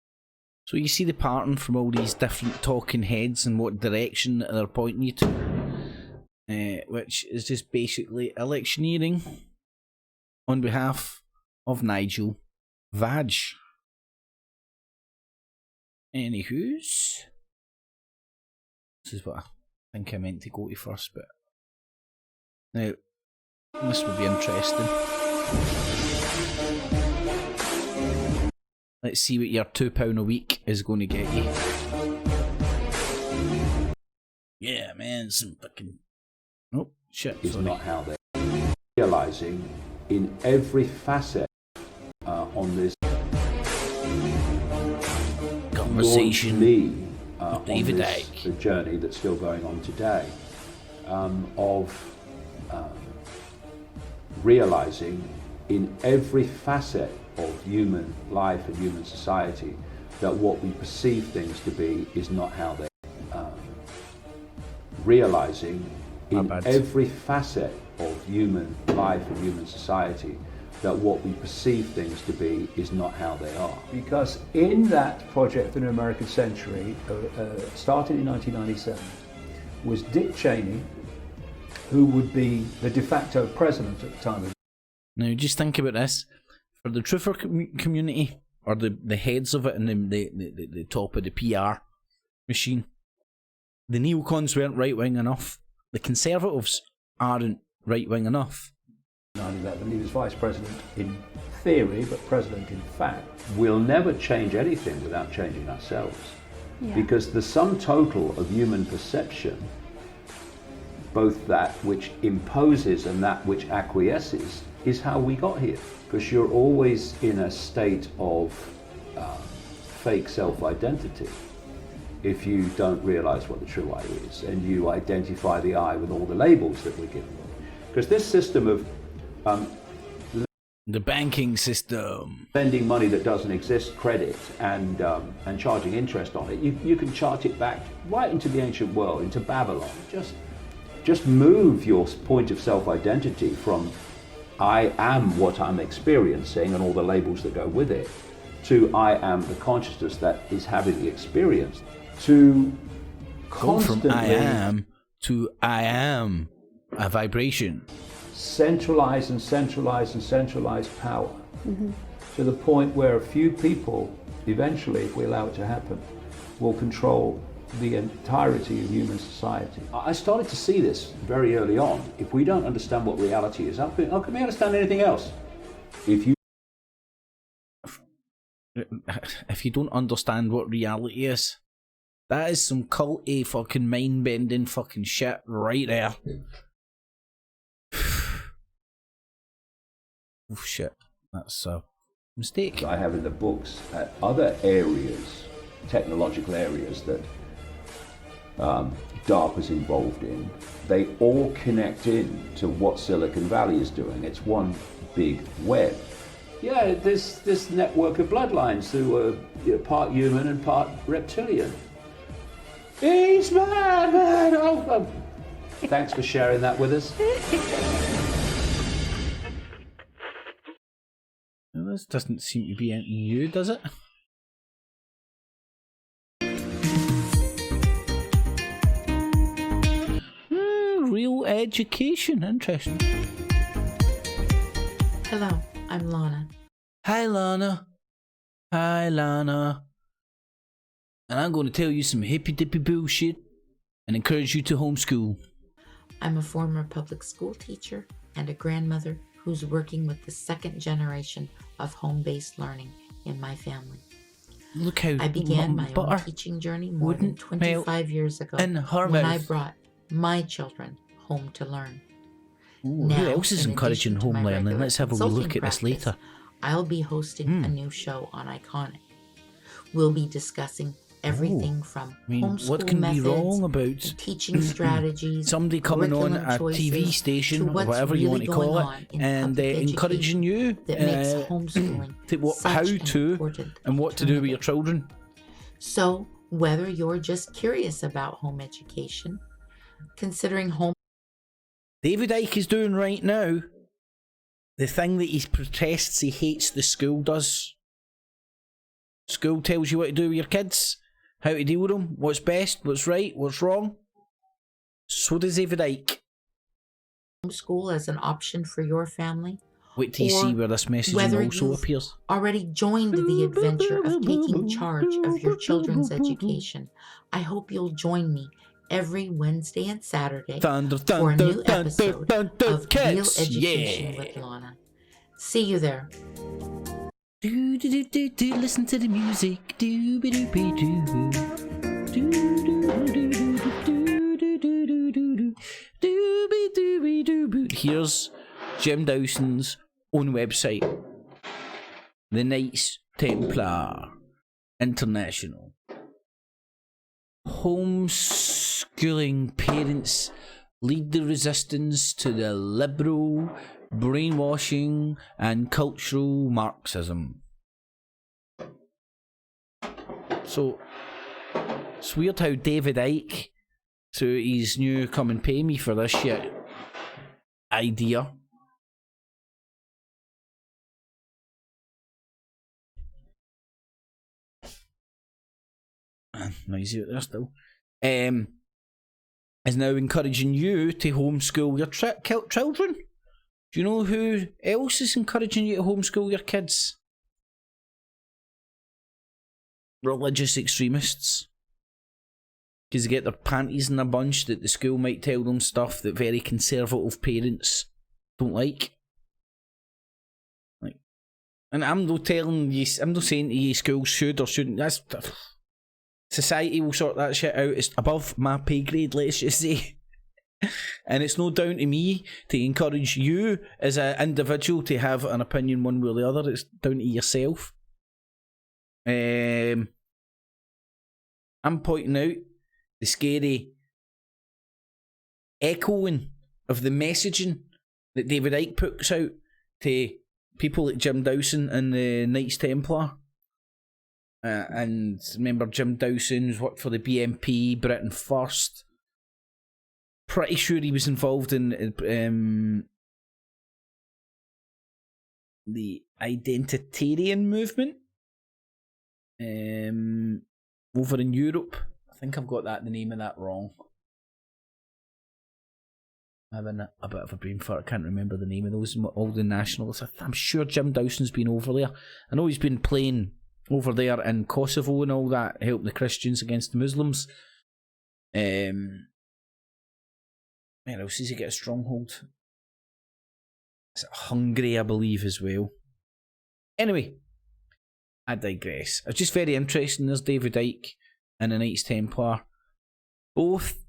So you see the pattern from all these different talking heads and what direction they're pointing you to, which is just basically electioneering on behalf of Nigel Vag. Anywho's, this is what I think I meant to go to first, but now this will be interesting. Let's see what your £2 a week is going to get you. Yeah, man, some fucking... Oh, shit, is sorry. not how they're realising in every facet on this Conversation me with on David this Icke. journey that's still going on today of realising in every facet of human life and human society that what we perceive things to be is not how they realising in every facet of human life and human society that what we perceive things to be is not how they are. Because in that project for an American Century, started in 1997, was Dick Cheney, who would be the de facto president at the time. Now, just think about this. For the truther community, or the heads of it and the top of the PR machine, the neocons weren't right-wing enough. The Conservatives aren't right-wing enough. 9/11, he was vice president in theory, but president in fact. We'll never change anything without changing ourselves. Because the sum total of human perception, both that which imposes and that which acquiesces, is how we got here. Because you're always in a state of fake self-identity if you don't realise what the true I is, and you identify the I with all the labels that we're given. Because this system of the banking system, lending money that doesn't exist, credit, and charging interest on it, you can chart it back right into the ancient world, into Babylon. Just move your point of self-identity from I am what I'm experiencing and all the labels that go with it, to I am the consciousness that is having the experience, to go from constantly I am to I am a vibration. Centralize and centralize and centralize power to the point where a few people, eventually, if we allow it to happen, will control the entirety of human society. I started to see this very early on. If we don't understand what reality is, how can we understand anything else? If you don't understand what reality is, that is some culty fucking mind-bending fucking shit right there. Oh shit, that's a mistake. I have in the books at other areas, technological areas that DARPA's involved in, they all connect in to what Silicon Valley is doing. It's one big web. Yeah, there's this network of bloodlines who are part human and part reptilian. He's mad, man! Oh. Thanks for sharing that with us. Well, this doesn't seem to be anything new, does it? Real education, interesting. Hello, I'm Lana. Hi, Lana. Hi, Lana. And I'm going to tell you some hippy-dippy bullshit and encourage you to homeschool. I'm a former public school teacher and a grandmother who's working with the second generation of home-based learning in my family. Look how I began my own teaching journey more than 25 years ago when I brought my children home to learn. Ooh, who else is encouraging home learning? Let's have a wee look at this later. I'll be hosting a new show on Iconic. We'll be discussing everything from I mean, homeschool what can methods be wrong about and teaching strategies, somebody coming on curriculum a TV choices, station to or what's whatever you want really to call going it, on in and public encouraging education you that makes homeschooling to such how an to important and what to do with your alternative. children? So, whether you're just curious about home education, considering home David Icke is doing right now the thing that he protests he hates the school does. School tells you what to do with your kids, how to deal with them, what's best, what's right, what's wrong. So does David Icke. homeschool as an option for your family, Wait till you or see where this messaging whether also you've appears. already joined the adventure of taking charge of your children's education, I hope you'll join me every Wednesday and Saturday Thunder, for a thunder, new thunder, episode thunder, of Real kids. Education Yeah. with Lana. See you there. Do do do do do. Listen to the music. Do be do be do. Do do do do do do do do do do be do be do. Here's Jim Dawson's own website, the Knights Templar International. Homeschooling parents lead the resistance to the liberal brainwashing and cultural Marxism. So it's weird how David Icke, so his new come and pay me for this shit idea. Noisy out there still. Is now encouraging you to homeschool your children. Do you know who else is encouraging you to homeschool your kids? Religious extremists. Because they get their panties in a bunch that the school might tell them stuff that very conservative parents don't like. And I'm not telling you, I'm not saying to you schools should or shouldn't. That's society will sort that shit out. It's above my pay grade, let's just say. And it's no down to me to encourage you as an individual to have an opinion one way or the other. It's down to yourself. I'm pointing out the scary echoing of the messaging that David Icke puts out to people like Jim Dawson and the Knights Templar. And remember, Jim Dawson's worked for the BNP, Britain First. Pretty sure he was involved in the identitarian movement over in Europe. I think I've got the name of that wrong. I'm having a bit of a brain fart. I can't remember the name of those, all the nationalists. I'm sure Jim Dawson's been over there. I know he's been playing over there in Kosovo and all that, helping the Christians against the Muslims. Where else does he get a stronghold? Is it Hungary, I believe, as well? Anyway, I digress. It's just very interesting. There's David Icke and the Knights Templar, both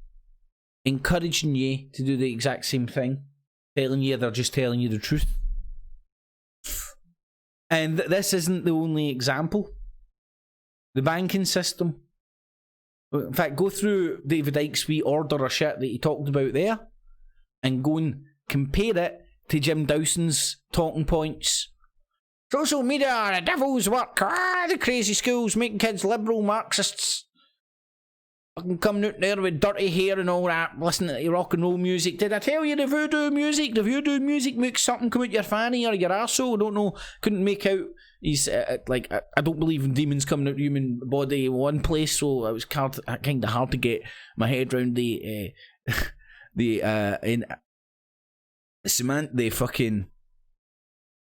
encouraging you to do the exact same thing, telling you they're just telling you the truth. And this isn't the only example. The banking system. In fact, go through David Icke's wee order of shit that he talked about there and go and compare it to Jim Dawson's talking points. Social media are the devil's work. The crazy schools making kids liberal Marxists. Fucking coming out there with dirty hair and all that, listening to rock and roll music. Did I tell you the voodoo music? The voodoo music makes something come out your fanny or your arsehole. I don't know. Couldn't make out. He's like, I don't believe in demons coming out of human body in one place, so it was kind of hard to get my head around the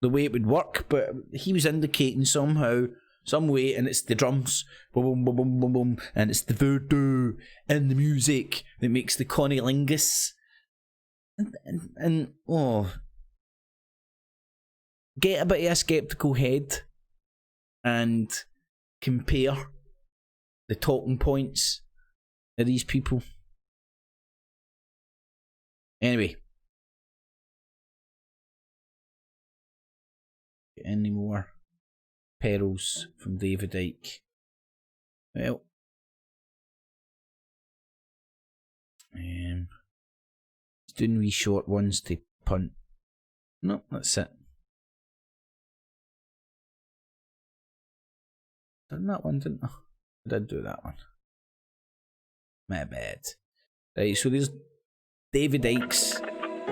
way it would work. But he was indicating somehow, some way, and it's the drums, boom, boom, boom, boom, boom, and it's the voodoo and the music that makes the cunnilingus. And get a bit of a skeptical head and compare the talking points of these people. Anyway. Any more perils from David Icke? Well, He's doing wee short ones to punt. No, that's it. Done that one, didn't I? I did do that one. My bad. Right, so there's David Icke's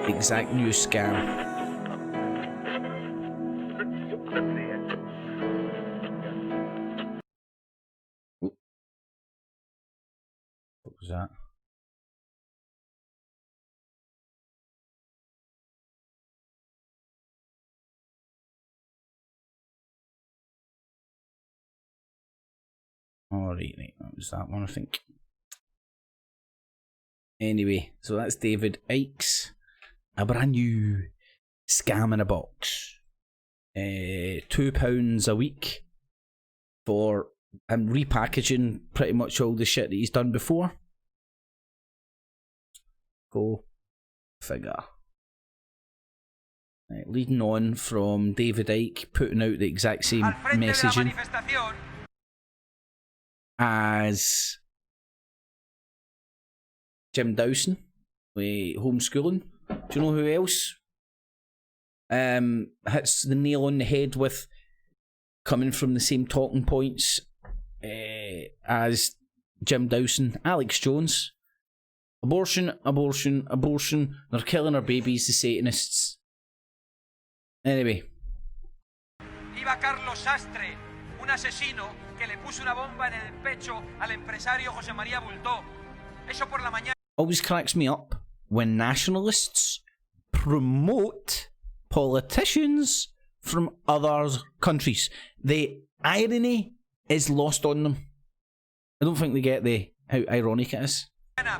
exact news scam. Oh. What was that? Oh, right, that was that one, I think. Anyway, so that's David Icke's a brand new scam in a box. £2 a week for repackaging pretty much all the shit that he's done before. Go figure. Right, leading on from David Icke putting out the exact same messaging as Jim Dawson with homeschooling. Do you know who else hits the nail on the head with coming from the same talking points as Jim Dawson? Alex Jones. Abortion, abortion, abortion. They're killing our babies, the Satanists. Anyway. Iba Carlos Sastre, un asesino que le puso una bomba en el pecho al empresario José María Bultó. Eso por la mañana. Always cracks me up when nationalists promote politicians from other countries. The irony is lost on them. I don't think they get how ironic it is.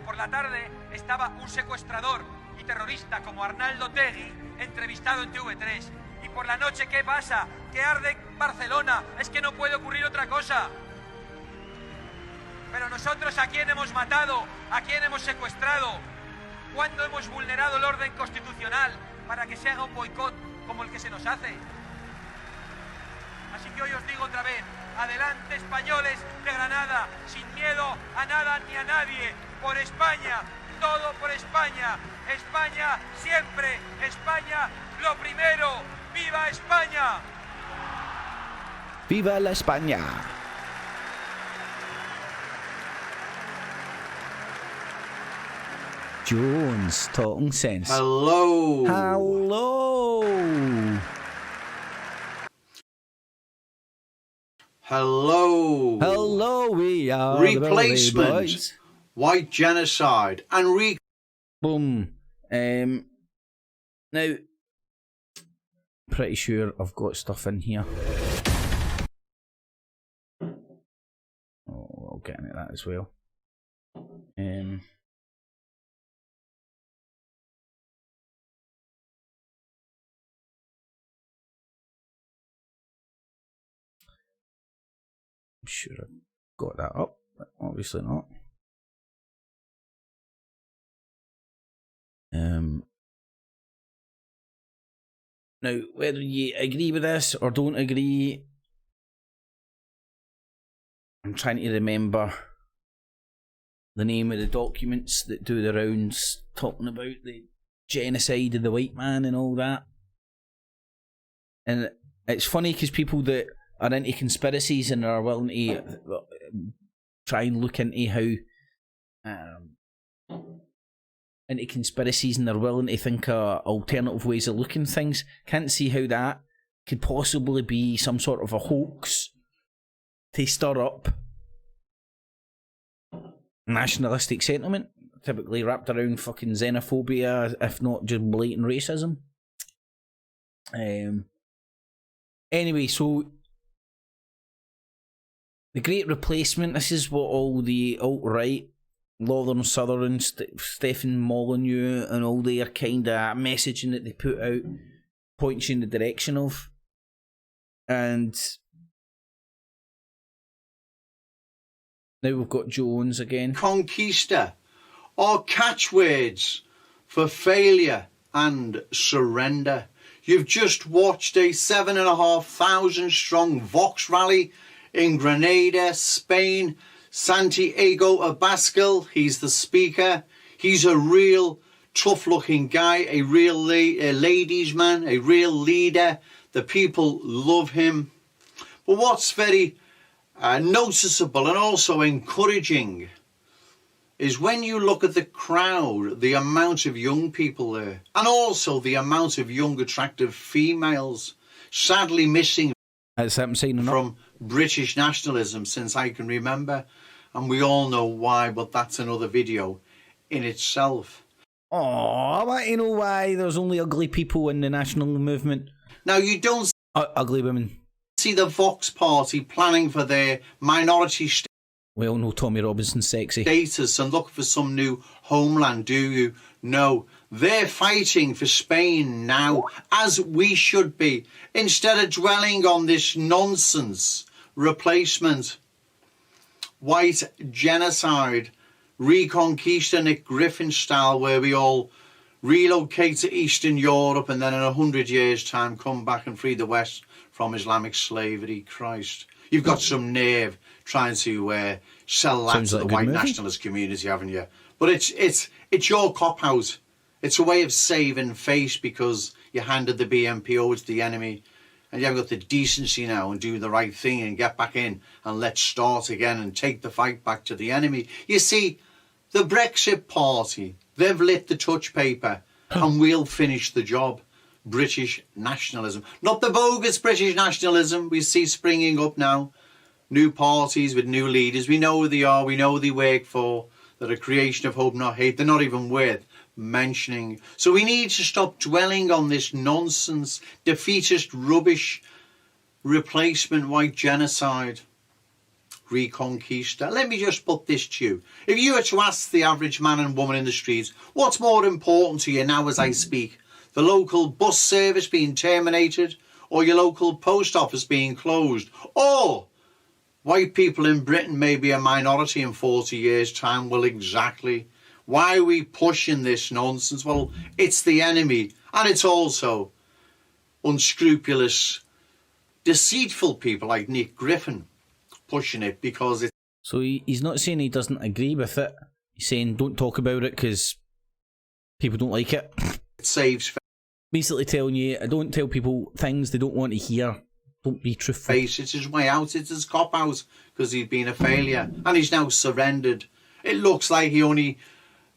Por la tarde estaba un secuestrador y terrorista como Arnaldo Tegui entrevistado en TV3. Y por la noche, ¿qué pasa? Que arde Barcelona. Es que no puede ocurrir otra cosa. Pero nosotros, ¿a quién hemos matado? ¿A quién hemos secuestrado? ¿Cuándo hemos vulnerado el orden constitucional para que se haga un boicot como el que se nos hace? Así que hoy os digo otra vez, adelante españoles de Granada, sin miedo a nada ni a nadie, por España, todo por España, España siempre, España lo primero, ¡viva España! ¡Viva la España! Jones, talking sense. Hello. Hello. Hello. Hello, we are replacement, white genocide, and boom. Now, pretty sure I've got stuff in here. Oh, I'll get into that as well. I'm sure I've got that up, but obviously not. Now, whether you agree with this or don't agree, I'm trying to remember the name of the documents that do the rounds talking about the genocide of the white man and all that. And it's funny because people that are into conspiracies and are willing to try and look into how into conspiracies and they're willing to think of alternative ways of looking things, can't see how that could possibly be some sort of a hoax to stir up nationalistic sentiment, typically wrapped around fucking xenophobia, if not just blatant racism. Anyway, so the Great Replacement, this is what all the alt-right, Northern Southern, Stephen Molyneux and all their kind of messaging that they put out points you in the direction of. And now we've got Jones again. Conquista are catchwords for failure and surrender. You've just watched a 7,500 strong Vox rally in Granada, Spain. Santiago Abascal, he's the speaker. He's a real tough-looking guy, a real ladies' man, a real leader. The people love him. But what's very noticeable and also encouraging is when you look at the crowd, the amount of young people there, and also the amount of young, attractive females, sadly missing from British nationalism since I can remember. And we all know why, but that's another video in itself. Oh, I want to know why there's only ugly people in the national movement. Now, you don't ugly women. See the Vox Party planning for their minority we all know Tommy Robinson's sexy status and looking for some new homeland, do you? No, they're fighting for Spain now, as we should be, instead of dwelling on this nonsense replacement, white genocide, Reconquista Nick Griffin style, where we all relocate to Eastern Europe and then in 100 years' time come back and free the West from Islamic slavery. Christ, you've got some nerve trying to sell that to the white nationalist community, haven't you? But it's your cop-out. It's a way of saving face because you handed the BNP over to the enemy and you haven't got the decency now and do the right thing and get back in and let's start again and take the fight back to the enemy. You see, the Brexit Party, they've lit the touch paper and we'll finish the job. British nationalism. Not the bogus British nationalism we see springing up now. New parties with new leaders. We know who they are. We know who they work for. They're a creation of hope, not hate. They're not even worth mentioning. So we need to stop dwelling on this nonsense, defeatist rubbish, replacement white genocide, Reconquista. Let me just put this to you. If you were to ask the average man and woman in the streets, what's more important to you now as I speak? The local bus service being terminated or your local post office being closed? Or white people in Britain may be a minority in 40 years' time? Well, exactly. Why are we pushing this nonsense? Well, it's the enemy. And it's also unscrupulous, deceitful people like Nick Griffin pushing it because it's... So he's not saying he doesn't agree with it. He's saying don't talk about it because people don't like it. It saves... Basically telling you, I don't tell people things they don't want to hear. Don't be truthful. It's his way out. It's his cop-out because he's been a failure and he's now surrendered. It looks like he only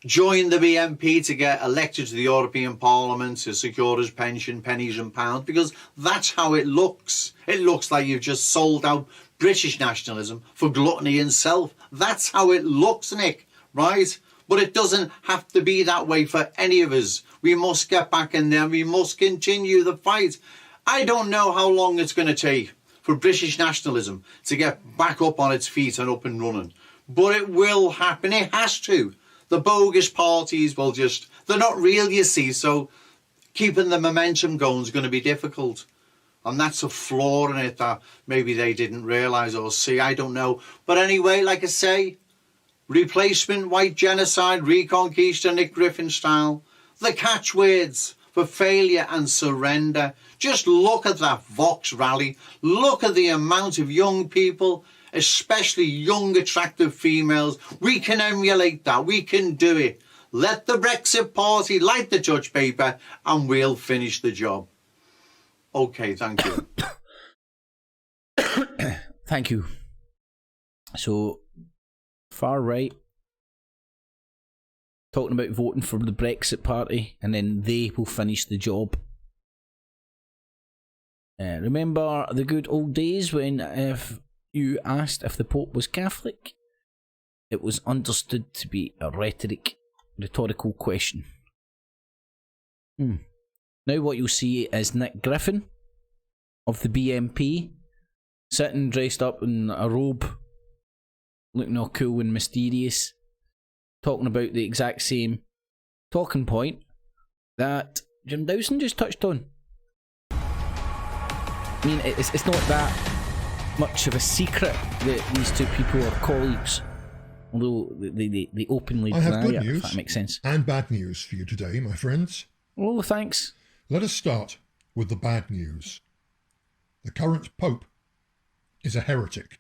joined the BNP to get elected to the European Parliament to secure his pension, pennies and pounds, because that's how it looks. It looks like you've just sold out British nationalism for gluttony and self. That's how it looks, Nick, right? But it doesn't have to be that way for any of us. We must get back in there. We must continue the fight. I don't know how long it's going to take for British nationalism to get back up on its feet and up and running. But it will happen. It has to. The bogus parties will just... They're not real, you see, so keeping the momentum going is going to be difficult. And that's a flaw in it that maybe they didn't realise or see. I don't know. But anyway, like I say, replacement, white genocide, Reconquista, Nick Griffin style. The catchwords for failure and surrender. Just look at that Vox rally. Look at the amount of young people, especially young, attractive females. We can emulate that. We can do it. Let the Brexit Party light the touch paper and we'll finish the job. Okay, thank you. Thank you. So, far right, talking about voting for the Brexit Party and then they will finish the job. Remember the good old days when if you asked if the Pope was Catholic, it was understood to be a rhetorical question. Now what you'll see is Nick Griffin of the BNP sitting dressed up in a robe, looking all cool and mysterious, talking about the exact same talking point that Jim Dawson just touched on. I mean, it's not that much of a secret that these two people are colleagues, although they openly deny it, if that makes sense. And bad news for you today, my friends. Oh, thanks. Let us start with the bad news. The current Pope is a heretic.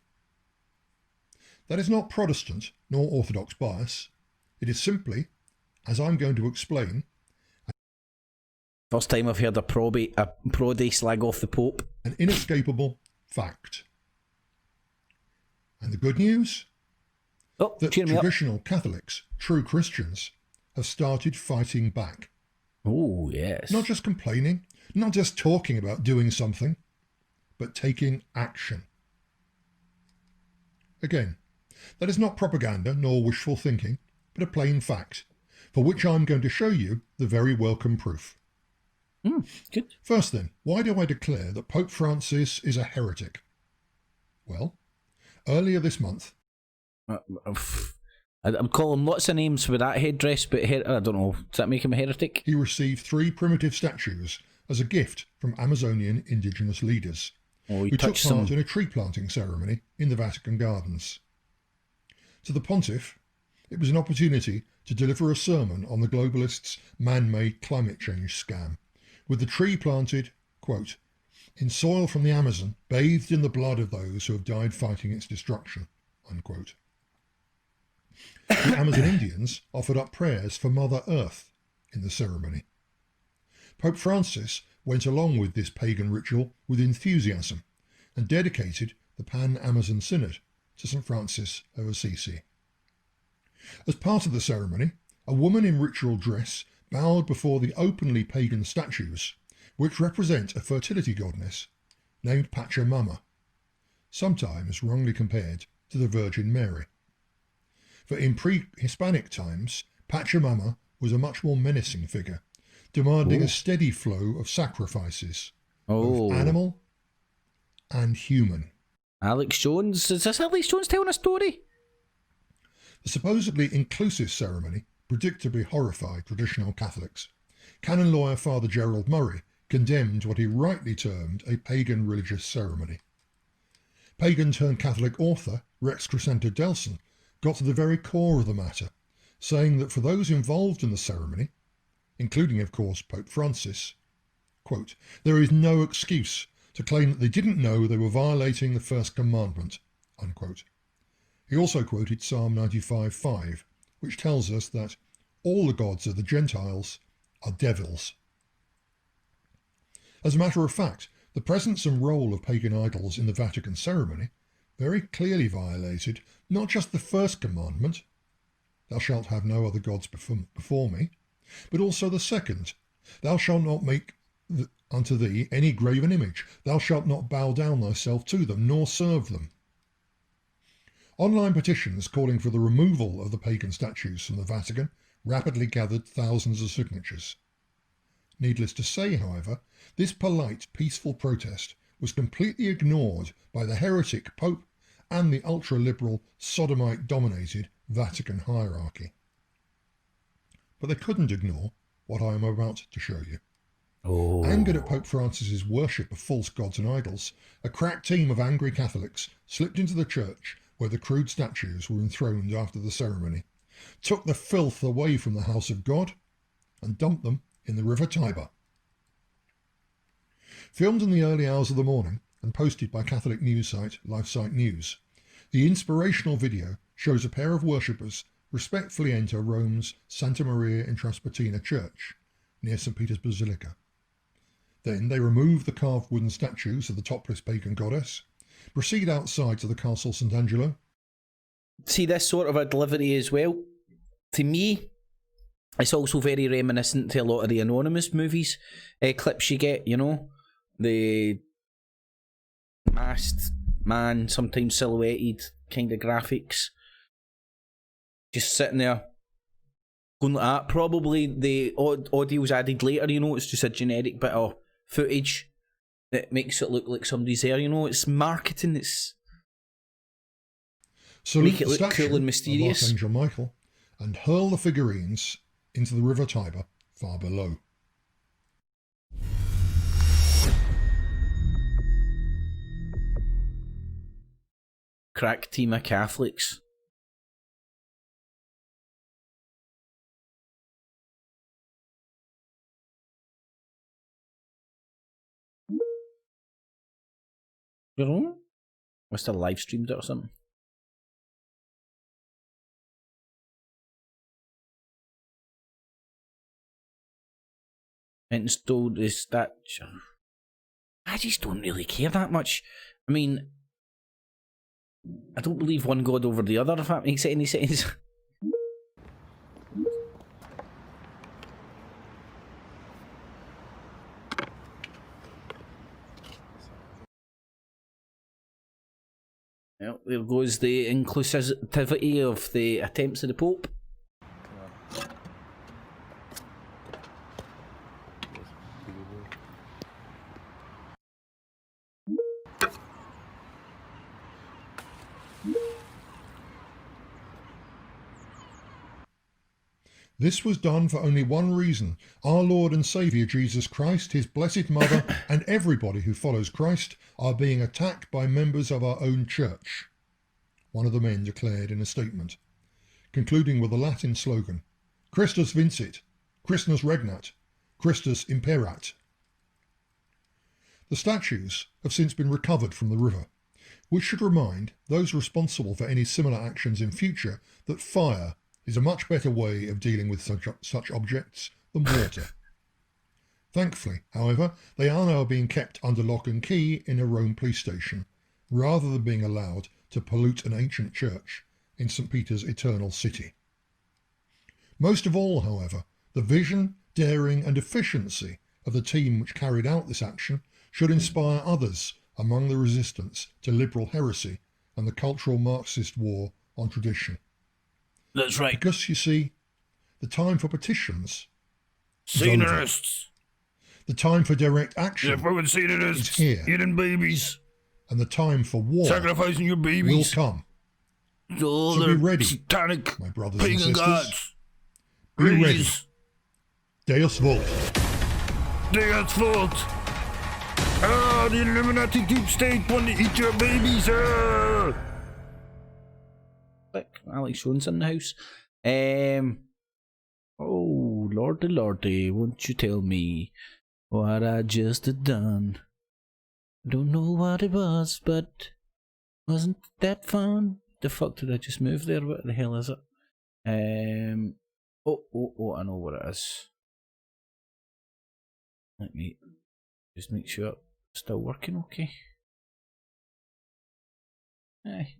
That is not Protestant nor Orthodox bias. It is simply as I'm going to explain. First time I've heard a prody slag off the Pope. An inescapable fact. And the good news? That traditional Catholics, true Christians, have started fighting back. Oh, yes. Not just complaining, not just talking about doing something, but taking action. Again, that is not propaganda nor wishful thinking, but a plain fact, for which I'm going to show you the very welcome proof. Good. First then, why do I declare that Pope Francis is a heretic? Well, earlier this month... I'm calling lots of names for that headdress, but I don't know, does that make him a heretic? He received 3 primitive statues as a gift from Amazonian indigenous leaders, who took part in a tree planting ceremony in the Vatican Gardens. To the pontiff, it was an opportunity to deliver a sermon on the globalists' man-made climate change scam, with the tree planted, quote, in soil from the Amazon, bathed in the blood of those who have died fighting its destruction, unquote. The Amazon Indians offered up prayers for Mother Earth in the ceremony. Pope Francis went along with this pagan ritual with enthusiasm and dedicated the Pan-Amazon Synod to St. Francis of Assisi. As part of the ceremony, a woman in ritual dress bowed before the openly pagan statues, which represent a fertility goddess named Pachamama, sometimes wrongly compared to the Virgin Mary. For in pre-Hispanic times, Pachamama was a much more menacing figure, demanding a steady flow of sacrifices, both animal and human. Alex Jones? Is this Alex Jones telling a story? The supposedly inclusive ceremony predictably horrified traditional Catholics. Canon lawyer Father Gerald Murray condemned what he rightly termed a pagan religious ceremony. Pagan-turned-Catholic author Rex Crescento-Delson got to the very core of the matter, saying that for those involved in the ceremony, including of course Pope Francis, quote, there is no excuse to claim that they didn't know they were violating the first commandment, unquote. He also quoted Psalm 95:5, which tells us that all the gods of the Gentiles are devils. As a matter of fact, the presence and role of pagan idols in the Vatican ceremony very clearly violated not just the first commandment, thou shalt have no other gods before me, but also the second, thou shalt not make unto thee any graven image, thou shalt not bow down thyself to them, nor serve them. Online petitions calling for the removal of the pagan statues from the Vatican rapidly gathered thousands of signatures. Needless to say, however, this polite, peaceful protest was completely ignored by the heretic Pope and the ultra-liberal, sodomite-dominated Vatican hierarchy. But they couldn't ignore what I am about to show you. Angered at Pope Francis's worship of false gods and idols, a crack team of angry Catholics slipped into the church where the crude statues were enthroned after the ceremony, took the filth away from the house of God, and dumped them in the River Tiber. Filmed in the early hours of the morning and posted by Catholic news site LifeSite News, the inspirational video shows a pair of worshippers respectfully enter Rome's Santa Maria in Traspontina church, near St. Peter's Basilica. Then they remove the carved wooden statues of the topless pagan goddess, proceed outside to the Castle St. Angelo. See, this sort of a delivery as well, to me, it's also very reminiscent to a lot of the Anonymous movies, clips you get, you know, the masked man, sometimes silhouetted kind of graphics, just sitting there going like that. Probably the audio's added later, you know, it's just a generic bit of footage that makes it look like somebody's there, you know, it's marketing, it's make it look cool and mysterious. Archangel Michael, and hurl the figurines into the River Tiber far below. Crack team of Catholics. You know? Must have live streamed it or something. installed the statue. I just don't really care that much. I mean, I don't believe one God over the other, if that makes any sense. Well, there goes the inclusivity of the attempts of the Pope. This was done for only one reason: our Lord and Saviour Jesus Christ, his blessed mother, and everybody who follows Christ are being attacked by members of our own church, one of the men declared in a statement, concluding with the Latin slogan, Christus vincit, Christus regnat, Christus imperat. The statues have since been recovered from the river, which should remind those responsible for any similar actions in future that fire is a much better way of dealing with such objects than water. Thankfully, however, they are now being kept under lock and key in a Rome police station, rather than being allowed to pollute an ancient church in St. Peter's eternal city. Most of all, however, the vision, daring and efficiency of the team which carried out this action should inspire others among the resistance to liberal heresy and the cultural Marxist war on tradition. That's right. Because, you see, the time for petitions Satanists. The time for direct action Yeah, fucking Satanists. is here. Eating babies. And the time for war Sacrificing your will babies. come. So So be ready, satanic my brothers and pagan sisters. gods. Be ready. Please. Deus Vult. Deus Vult. Ah, the Illuminati deep state want to eat your babies. Alex Jones in the house. Oh, lordy, won't you tell me what I just had done? I don't know what it was, but wasn't that fun? The fuck did I just move there? What the hell is it? Oh, I know what it is. Let me just make sure it's still working okay.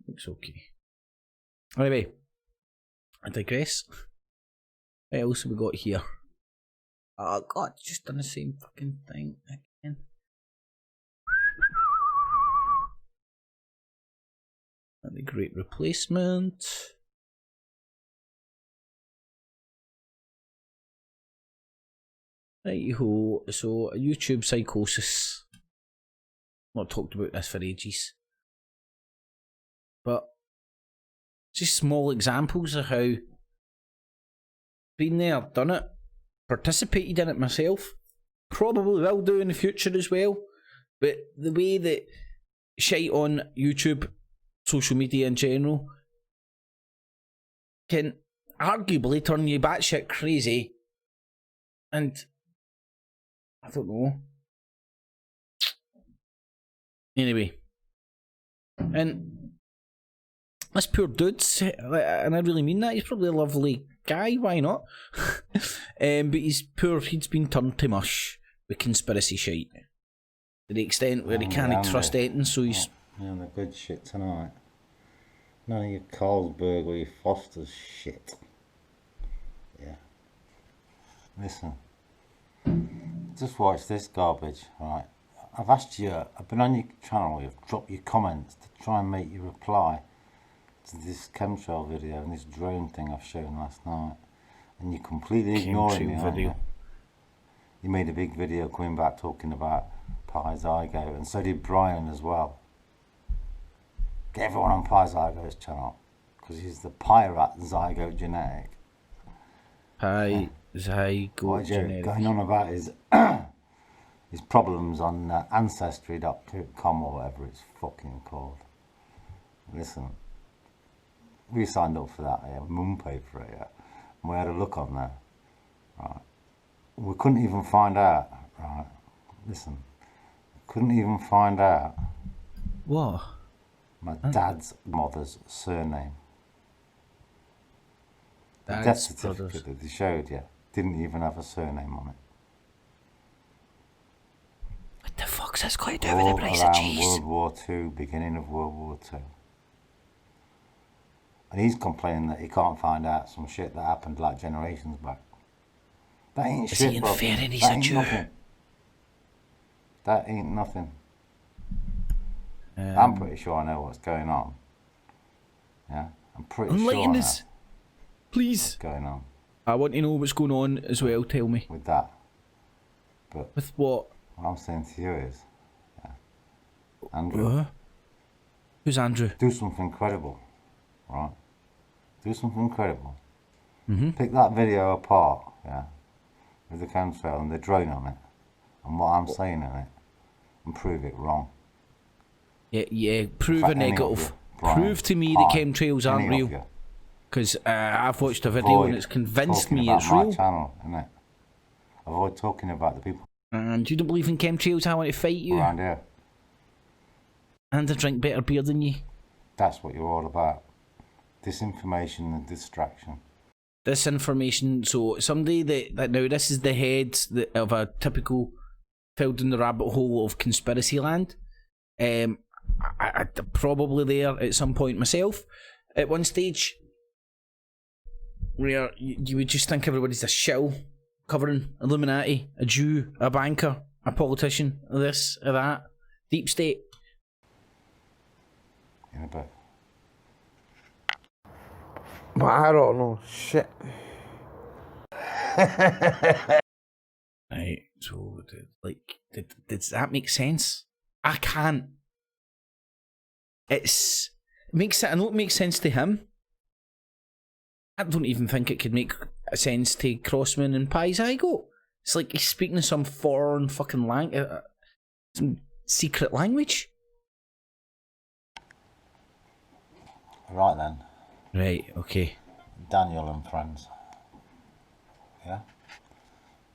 Looks okay. Anyway, I digress. What else have we got here? Oh god, just done the same fucking thing again. The Great Replacement. Righty-ho, so YouTube psychosis. Not talked about this for ages. But just small examples of how been there, done it, participated in it myself, probably will do in the future as well, but the way that shite on YouTube, social media in general, can arguably turn you batshit crazy, and I don't know. Anyway, and this poor dude, and I really mean that, he's probably a lovely guy, why not? But he's been turned to mush with conspiracy shite. To the extent where he can't trust anything, so he's... Yeah, the good shit tonight. None of your Carlsberg or your Foster's shit. Yeah. Listen. Just watch this garbage, right? I've asked you, I've been on your channel, you've dropped your comments to try and make you reply to this chemtrail video and this drone thing I've shown last night, and you're completely ignoring me, aren't you? You made a big video coming back talking about Pi Zygo, and so did Brian as well. Get everyone on Pi Zygo's channel, because he's the pirate Zygo genetic. Pi Zygo genetic. Going on about his his problems on Ancestry.com or whatever it's fucking called. Listen. We signed up for that, yeah. Mum paid for it, yeah. And we had a look on there, right. We couldn't even find out, right. Listen, couldn't even find out. What? My dad's mother's surname. The death Dad's certificate brothers. that they showed you didn't even have a surname on it. this got to do with the price of around cheese? World War II, beginning of World War II. And he's complaining that he can't find out some shit that happened like generations back. That ain't Is shit, he bro. inferring he's That a ain't Jew? nothing. That ain't nothing. I'm pretty sure I know what's going on. Yeah, I'm pretty sure I Enlighten know us, please. what's going on I want to know what's going on as well. Tell me. with that. But With what? what I'm saying to you is, Andrew, Who's Andrew? do something credible, right? Do something credible. Mm-hmm. Pick that video apart, yeah, with the chemtrail and the drone on it, and what I'm saying in it, and prove it wrong. Yeah. Prove fact, a any of negative. you, Brian, Prove to me that Pine, chemtrails aren't any of real. you, Because I've watched a video avoid and it's convinced talking me about it's my real. channel, innit? Avoid talking about the people And you don't believe in chemtrails? I want to fight you. around here. And I drink better beer than you. That's what you're all about. Disinformation and distraction. Disinformation. So somebody that now this is the head of a typical filled in the rabbit hole of conspiracy land. I probably there at some point myself at one stage where you would just think everybody's a shill covering Illuminati, a Jew, a banker, a politician, this, or that, deep state. In a bit. But I don't know shit. Right, so does that make sense? I can't. It makes I know it makes sense to him. I don't even think it could make sense to Crossman and Pies Igo. It's like he's speaking some foreign fucking language, some secret language. Right then. Right, okay. Daniel and friends. Yeah?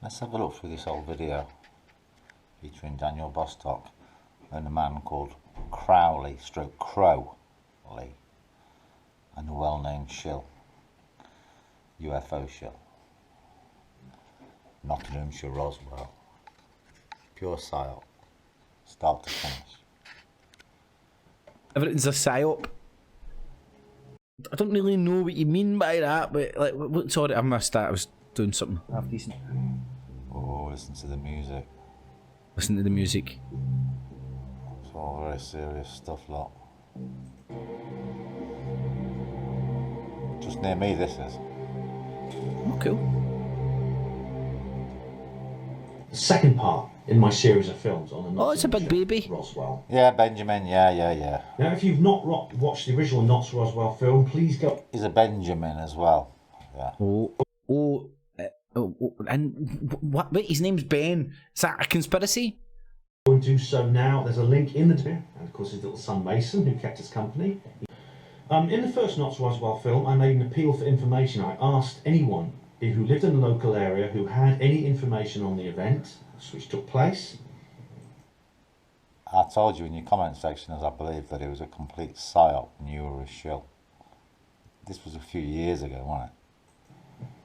Let's have a look through this old video featuring Daniel Bostock and a man called Crowley, Crowley, and a well-known shill, UFO shill. Nottinghamshire Roswell. Pure psyop. Start to finish. Everything's a psyop. I don't really know what you mean by that, but like, sorry, I missed that. I was doing something half decent. Oh, listen to the music. Listen to the music. It's all very serious stuff, lot. Just near me, this is. Oh, cool. The second part in my series of films on the it's a big baby. Roswell. Yeah, Benjamin, yeah. Now, if you've not watched the original Knots Roswell film, please go. He's a Benjamin as well. Yeah. And what? Wait, his name's Ben. Is that a conspiracy? Go and do so now. There's a link in the and of course his little son Mason, who kept us company. In the first Knots Roswell film, I made an appeal for information. I asked anyone who lived in the local area who had any information on the event which took place. I told you in your comment section, as I believe, that it was a complete psyop and you were a shill. This was a few years ago, wasn't it?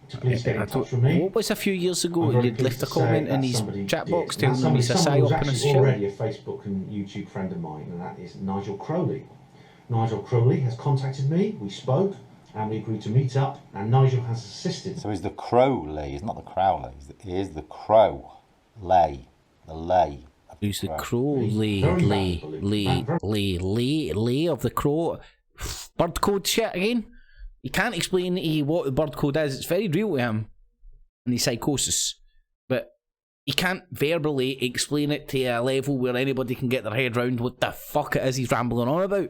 So please get in touch with me. What was a few years ago? You'd left a comment in his chat box telling him he's a Somebody was psyop and a actually shill. already a Facebook and YouTube friend of mine, and that is Nigel Crowley. Nigel Crowley has contacted me, we spoke, and we agreed to meet up, and Nigel has assisted. So he's the Crowley, he's not the Crowley, he is the Crow-lay, the lay. He's the crow, lay of the crow. Bird code shit again. You can't explain what the bird code is. It's very real to him and his psychosis, but he can't verbally explain it to a level where anybody can get their head round what the fuck it is he's rambling on about.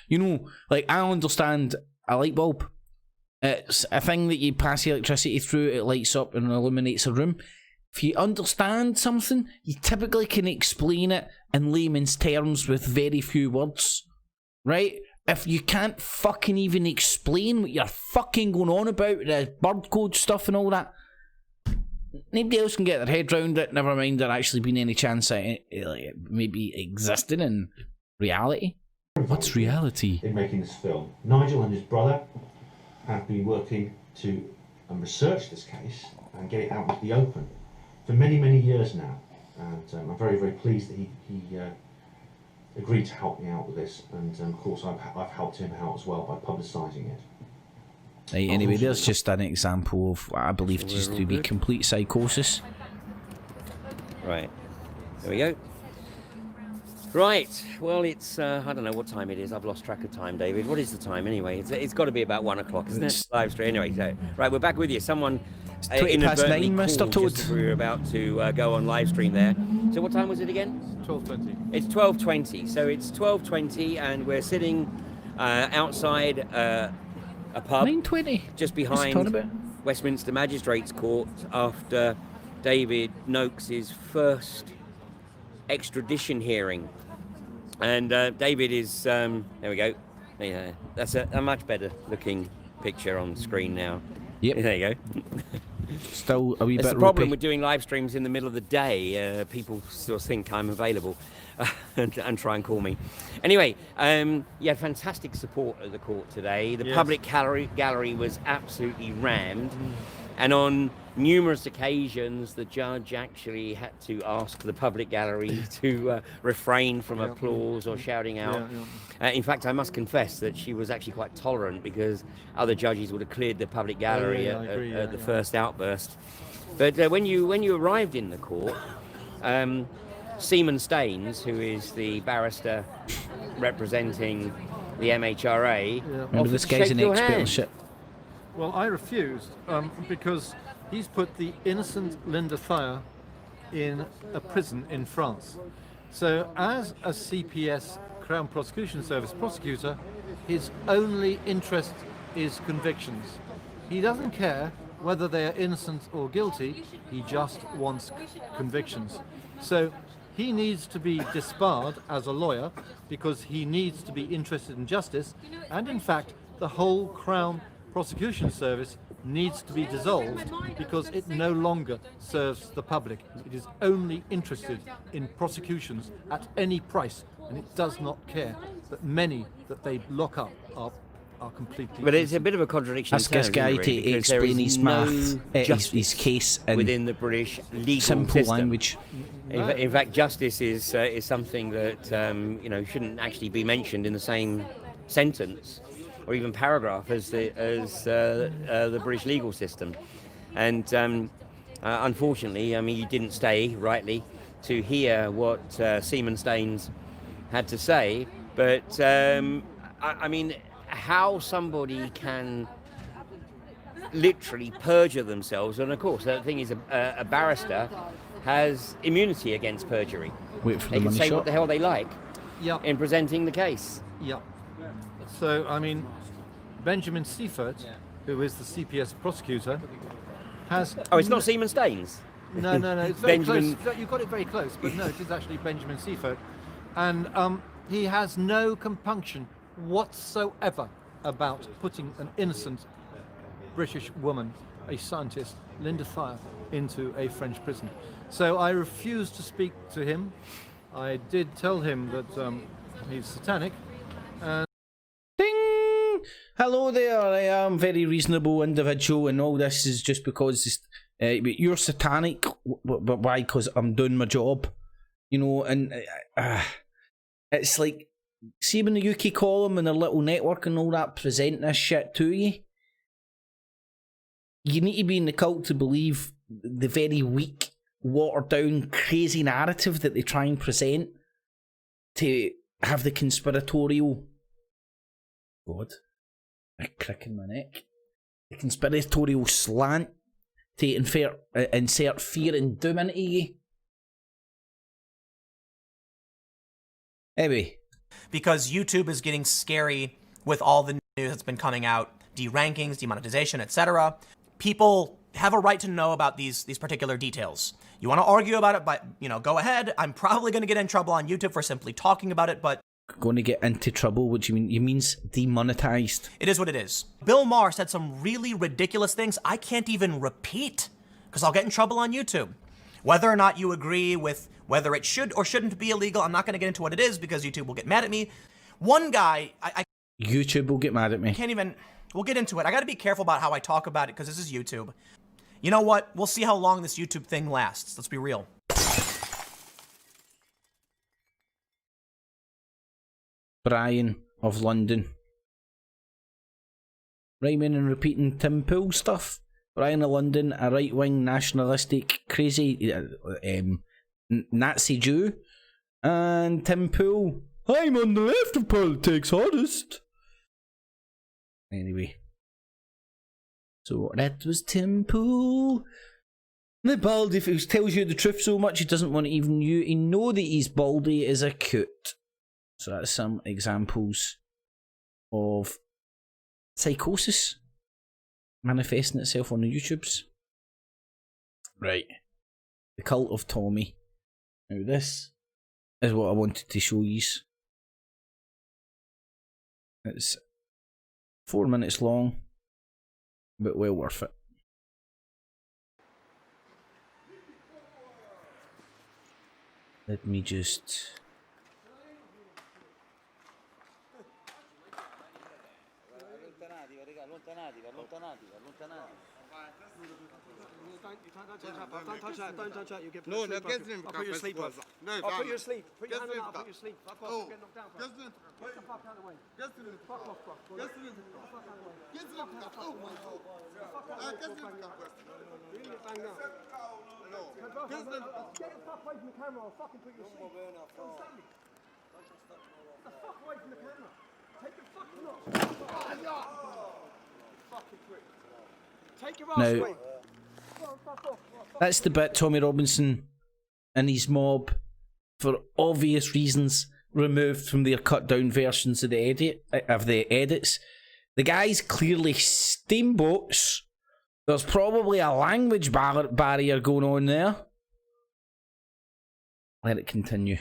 You know, like, I understand a light bulb. It's a thing that you pass electricity through, it lights up and illuminates a room. If you understand something, you typically can explain it in layman's terms with very few words, right? If you can't fucking even explain what you're fucking going on about, the bird code stuff and all that, nobody else can get their head round it, never mind there actually being any chance at it maybe existing in reality. What's reality? In making this film, Nigel and his brother have been working to research this case and get it out into the open for many, many years now. and I'm very, very pleased that he agreed to help me out with this, and of course I've helped him out as well by publicising it. Right, anyway, there's just an example of what I believe just to be complete psychosis. Right, there we go. Right, well, it's, I don't know what time it is. I've lost track of time, David. What is the time anyway? It's got to be about 1 o'clock, isn't it? Live stream. Anyway, so, right, we're back with you. Someone It's 20 past 9, Mr. Toad. just as we were about to go on live stream there. So what time was it again? 12:20. It's 12:20. So it's 12:20 and we're sitting outside a pub. 9:20. Just behind Westminster Magistrates Court after David Noakes' first extradition hearing. And David is, there we go. Yeah, that's a much better looking picture on screen now. Yep. There you go. Still a wee bit That's the problem ropey. with doing live streams in the middle of the day. People sort of think I'm available and try and call me. Anyway, you had fantastic support at the court today. The public gallery was absolutely rammed. And on numerous occasions, the judge actually had to ask the public gallery to refrain from applause or shouting out. In fact, I must confess that she was actually quite tolerant because other judges would have cleared the public gallery at the first outburst. But when you arrived in the court, Seaman Staines, who is the barrister representing the MHRA, Remember, this guy's an expert shit. Well, I refused because he's put the innocent Linda Thayer in a prison in France. So as a CPS, Crown Prosecution Service prosecutor, his only interest is convictions. He doesn't care whether they are innocent or guilty, he just wants convictions. So he needs to be disbarred as a lawyer because he needs to be interested in justice, and in fact the whole Crown Prosecution Service needs to be dissolved because it no longer serves the public. It is only interested in prosecutions at any price, and it does not care that many that they lock up are completely But it's a bit of a contradiction. Ask this guy to explain his math, his case in within the British legal simple system. language. In fact, justice is something that shouldn't actually be mentioned in the same sentence or even paragraph as the British legal system. And unfortunately, I mean, you didn't stay rightly to hear what Seaman Staines had to say. But I mean, how somebody can literally perjure themselves, and of course, the thing is, a barrister has immunity against perjury. Wait for they the can money say shot. what the hell they like in presenting the case. Yeah. So, I mean, Benjamin Seifert, who is the CPS prosecutor, has... Oh, it's not Seaman Staines? No, it's very Benjamin... close. You got it very close, but no, it is actually Benjamin Seifert. And he has no compunction whatsoever about putting an innocent British woman, a scientist, Linda Thayer, into a French prison. So I refused to speak to him. I did tell him that he's satanic. And Ding! Hello there, I am a very reasonable individual, and all this is just because you're satanic. But why? Because I'm doing my job, you know. And it's like, see when the UK column and their little network and all that present this shit to you. You need to be in the cult to believe the very weak, watered down, crazy narrative that they try and present to have the conspiratorial. God, a crick in my neck. The conspiratorial slant to insert fear and doom into you. Anyway. Because YouTube is getting scary with all the news that's been coming out, derankings, demonetization, etc. People have a right to know about these particular details. You want to argue about it, but go ahead. I'm probably going to get in trouble on YouTube for simply talking about it, but going to get into trouble? What do you mean? You means demonetized? it is what it is. Bill Maher said some really ridiculous things I can't even repeat because I'll get in trouble on YouTube. Whether or not you agree with whether it should or shouldn't be illegal, I'm not going to get into what it is because YouTube will get mad at me. One guy, YouTube will get mad at me. Can't even, we'll get into it. I got to be careful about how I talk about it because this is YouTube. You know what? We'll see how long this YouTube thing lasts. Let's be real. Brian of London. Rhyming and repeating Tim Pool stuff. Brian of London, a right-wing nationalistic crazy Nazi Jew. And Tim Pool, I'm on the left of politics, honest. Anyway. So that was Tim Pool. The baldy who tells you the truth so much he doesn't want even you to know that he's baldy is a coot. So that's some examples of psychosis manifesting itself on the YouTubes. Right. The Cult of Tommy. Now this is what I wanted to show you. It's 4 minutes long, but well worth it. Let me just... Don't touch that, don't touch that, you get no, I'll put you to sleep, I'll put you to sleep. Put your hand on that, I'll put you to sleep. Fuck off, get knocked down, bro. Get the fuck out of the way. Fuck off, bro. Get the fuck out of the way. Get the fuck out of the way. Really get banged up. Get the fuck away from the camera, I'll fucking put you to sleep. Understand me? The fuck away from the camera. Take your fucking off. Fucking prick. Take your ass away. That's the bit Tommy Robinson and his mob, for obvious reasons, removed from their cut down versions of the edits. The guy's clearly steamboats. There's probably a language barrier going on there. Let it continue.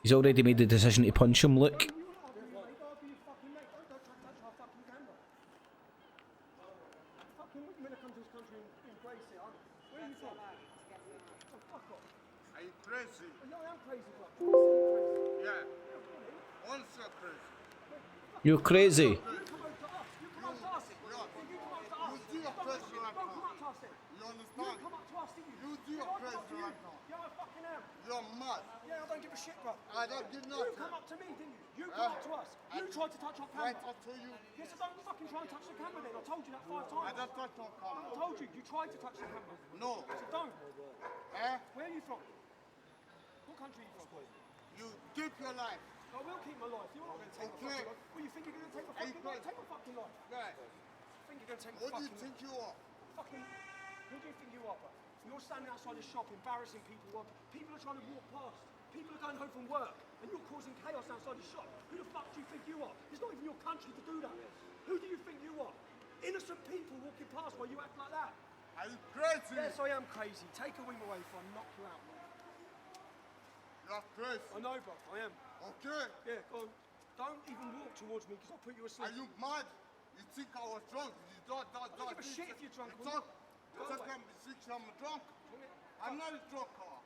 He's already made the decision to punch him, look. You're crazy. You're mad. Yeah, I don't give a shit, bro. I don't give nothing. You come up to me, didn't you? You come up to us. You tried to touch our camera. I to you. Yes, I don't fucking try and touch the camera then. I told you that 5 times. I don't touch your camera. I told you. You tried to touch the camera. No. So don't. Where are you from? What country are you from? You keep your life. I will keep my life. You're not going to take my fucking life. Well, you think you're going to take my fucking life? Take my fucking life. Right. You think you're going to take my fucking life? What do you think you are? Fucking... Who do you think you are, bro? You're standing outside the shop embarrassing people. People are trying to walk past. People are going home from work. And you're causing chaos outside the shop. Who the fuck do you think you are? It's not even your country to do that. Who do you think you are? Innocent people walking past while you act like that. Are you crazy? Yes, I am crazy. Take a wing away before I knock you out, man. You're crazy. I know, bro. I am. Okay. Yeah, go on. Don't even walk towards me because I'll put you asleep. Are you mad? You think I was drunk? You don't give a shit if you're drunk. I'm drunk. I'm not a drunk car.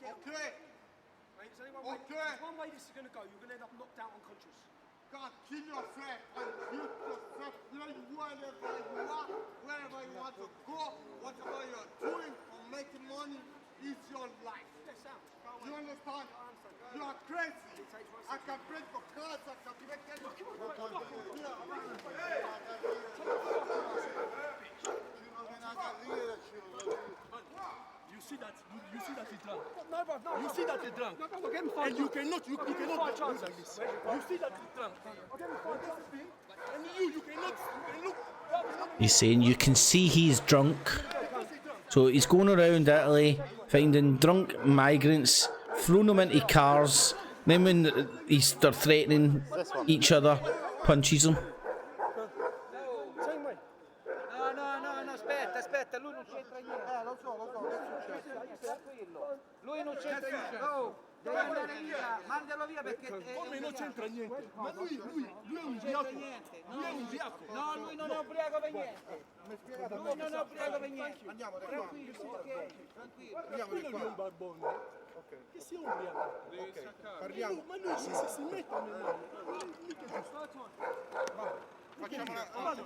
Okay. Mate, there's one way this is going to go. You're going to end up knocked out unconscious. God, kill yourself and shoot yourself wherever you want to go, whatever you're doing or making money is your life. You understand? You are crazy. I can break the cars, I can break anything. You see that he's drunk. No, bro, no. You see that he's drunk. No, bro, and you cannot do like this. You see that he's drunk. And you cannot look. He's saying you can see he's drunk. So he's going around Italy, finding drunk migrants, throwing them into cars. Then when they're threatening each other, punches them. Aspetta, lui non c'entra niente. Lo so, che succede? Tranquillo. Lui non c'entra niente. Oh, deve andare via, mandalo via perché... Come non c'entra niente? Ma lui è un ubriaco. Lui è un ubriaco. No, lui non è ubriaco per niente. Lui non è ubriaco per niente. Andiamo da qua. Tranquillo, ok, tranquillo. Andiamo da qua. Lui è un barbone. Ok. Che sia ubriaco. Ok, parliamo. Ma lui si mette a me. Mica giusto. Facciamo una... Vado.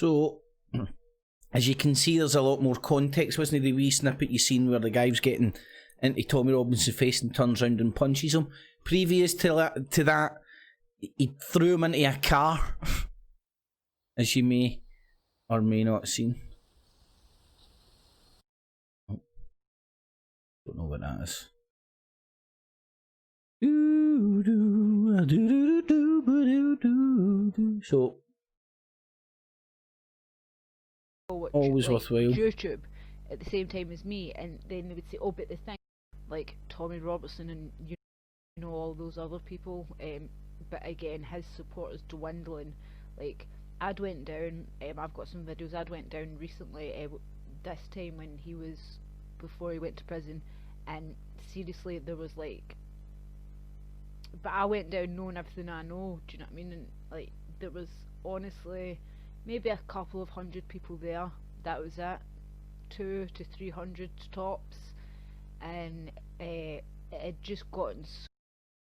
So, as you can see, there's a lot more context. Wasn't the wee snippet you seen where the guy was getting into Tommy Robinson's face and turns around and punches him? Previous to that, he threw him into a car, as you may or may not have seen. Oh, don't know what that is. So, always worthwhile. YouTube at the same time as me, and then they would say, oh, but the thing, like Tommy Robertson and you know all those other people, but again his support is dwindling. Like I'd went down, I've got some videos, I'd went down recently, this time when he was, before he went to prison, and seriously there was like, but I went down knowing everything I know, do you know what I mean? And like there was honestly maybe a couple of hundred people there, that was it, 200 to 300 tops, and it had just gotten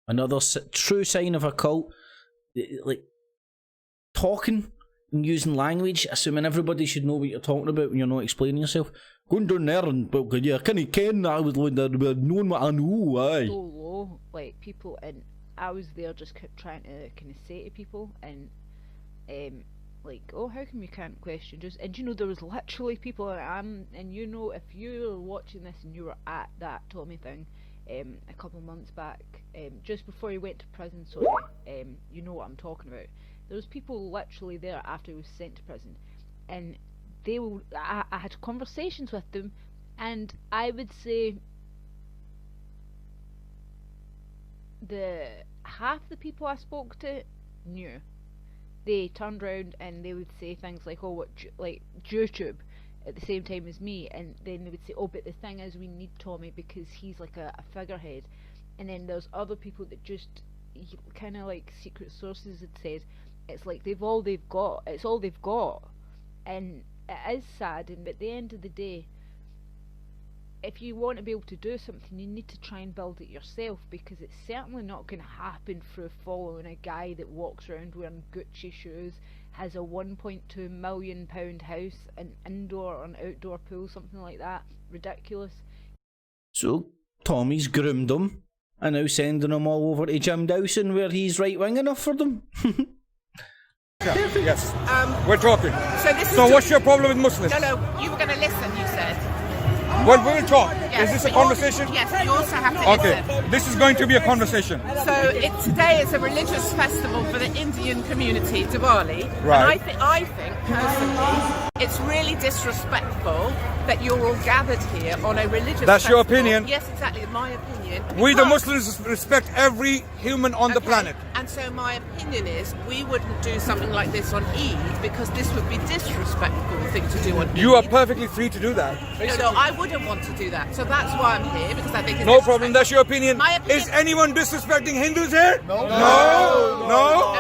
another true sign of a cult, like talking and using language, assuming everybody should know what you're talking about when you're not explaining yourself. Going down there and, well, yeah, I ken I was knowing what I know, aye. So low, like people, and I was there just kept trying to kind of say to people, and like, oh, how come you can't question just, and you know, there was literally people, and you know, if you're watching this and you were at that Tommy thing a couple of months back, just before he went to prison, sorry, you know what I'm talking about. There was people literally there after he was sent to prison, and they will, I had conversations with them, and I would say the half the people I spoke to knew. They turned around and they would say things like, oh, what, like YouTube at the same time as me, and then they would say, oh, but the thing is, we need Tommy because he's like a figurehead. And then there's other people that just kind of like secret sources had said, it's like it's all they've got, and it is sad. And at the end of the day, if you want to be able to do something, you need to try and build it yourself, because it's certainly not going to happen through following a guy that walks around wearing Gucci shoes, has a £1.2 million house, an indoor or an outdoor pool, something like that. Ridiculous. So, Tommy's groomed them, and now sending them all over to Jim Dawson where he's right-wing enough for them. Yes, we're talking. So what's your problem with Muslims? No, you were going to listen, you said. Well, we will talk. Yes, is this a conversation? Yes, you also have to listen. Okay, this is going to be a conversation. So today is a religious festival for the Indian community, Diwali. Right. And I think personally, it's really disrespectful that you're all gathered here on a religious That's festival. your opinion. Yes, exactly, in my opinion. We the Muslims respect every human on the planet. And so my opinion is we wouldn't do something like this on Eid because this would be disrespectful thing to do on Eid. You are perfectly free to do that. No, I wouldn't want to do that. So that's why I'm here, because I think it's no problem, that's your opinion. My opinion. Is anyone disrespecting Hindus here? No.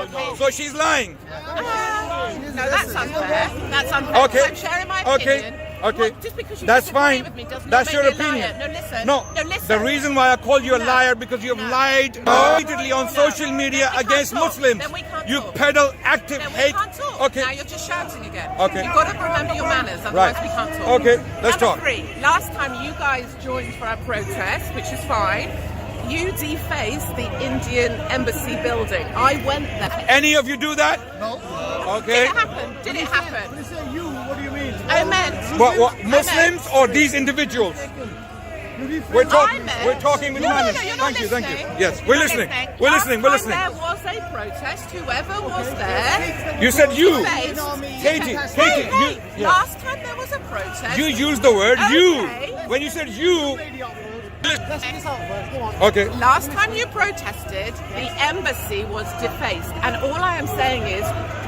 Okay. So she's lying. No, that's unfair. That's unfair. Okay. I'm sharing my opinion. Okay. Well, just because you that's disagree fine. With me doesn't that's make your me a opinion. Liar. No, listen. No, listen. The reason why I called you a liar because you have lied repeatedly on social media against Muslims. Then we can't you talk. peddle active then we hate. Can't talk. Okay. Now you're just shouting again. Okay. You've got to remember your manners, otherwise we can't talk. Okay, let's Number talk. 3. Last time you guys joined for our protest, which is fine. You defaced the Indian embassy building. I went there. Any of you do that? No. Okay. Did it happen? Did it happen? When you say you, what do you mean? I meant. What Muslims or these individuals? We're talking. We're talking with manners. Thank you. Yes, we're listening. We're listening. We're listening. There was a protest. Whoever was there. You said you, Katie. You. Last time there was a protest. You used the word you. When you said you. Okay. Last time you protested, the embassy was defaced, and all I am saying is,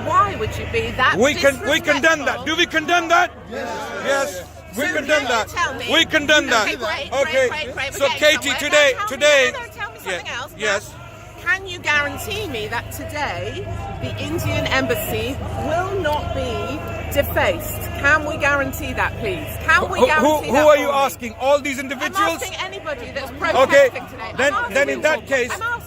why would you be that? We condemn that. Do we condemn that? Yes. We condemn that. We condemn that. Okay. So Katie, today. Tell me something else. Yes. Can you guarantee me that today the Indian embassy will not be defaced? Can we guarantee that, please? Can we guarantee who are you asking? All these individuals? I'm asking anybody that's protesting today.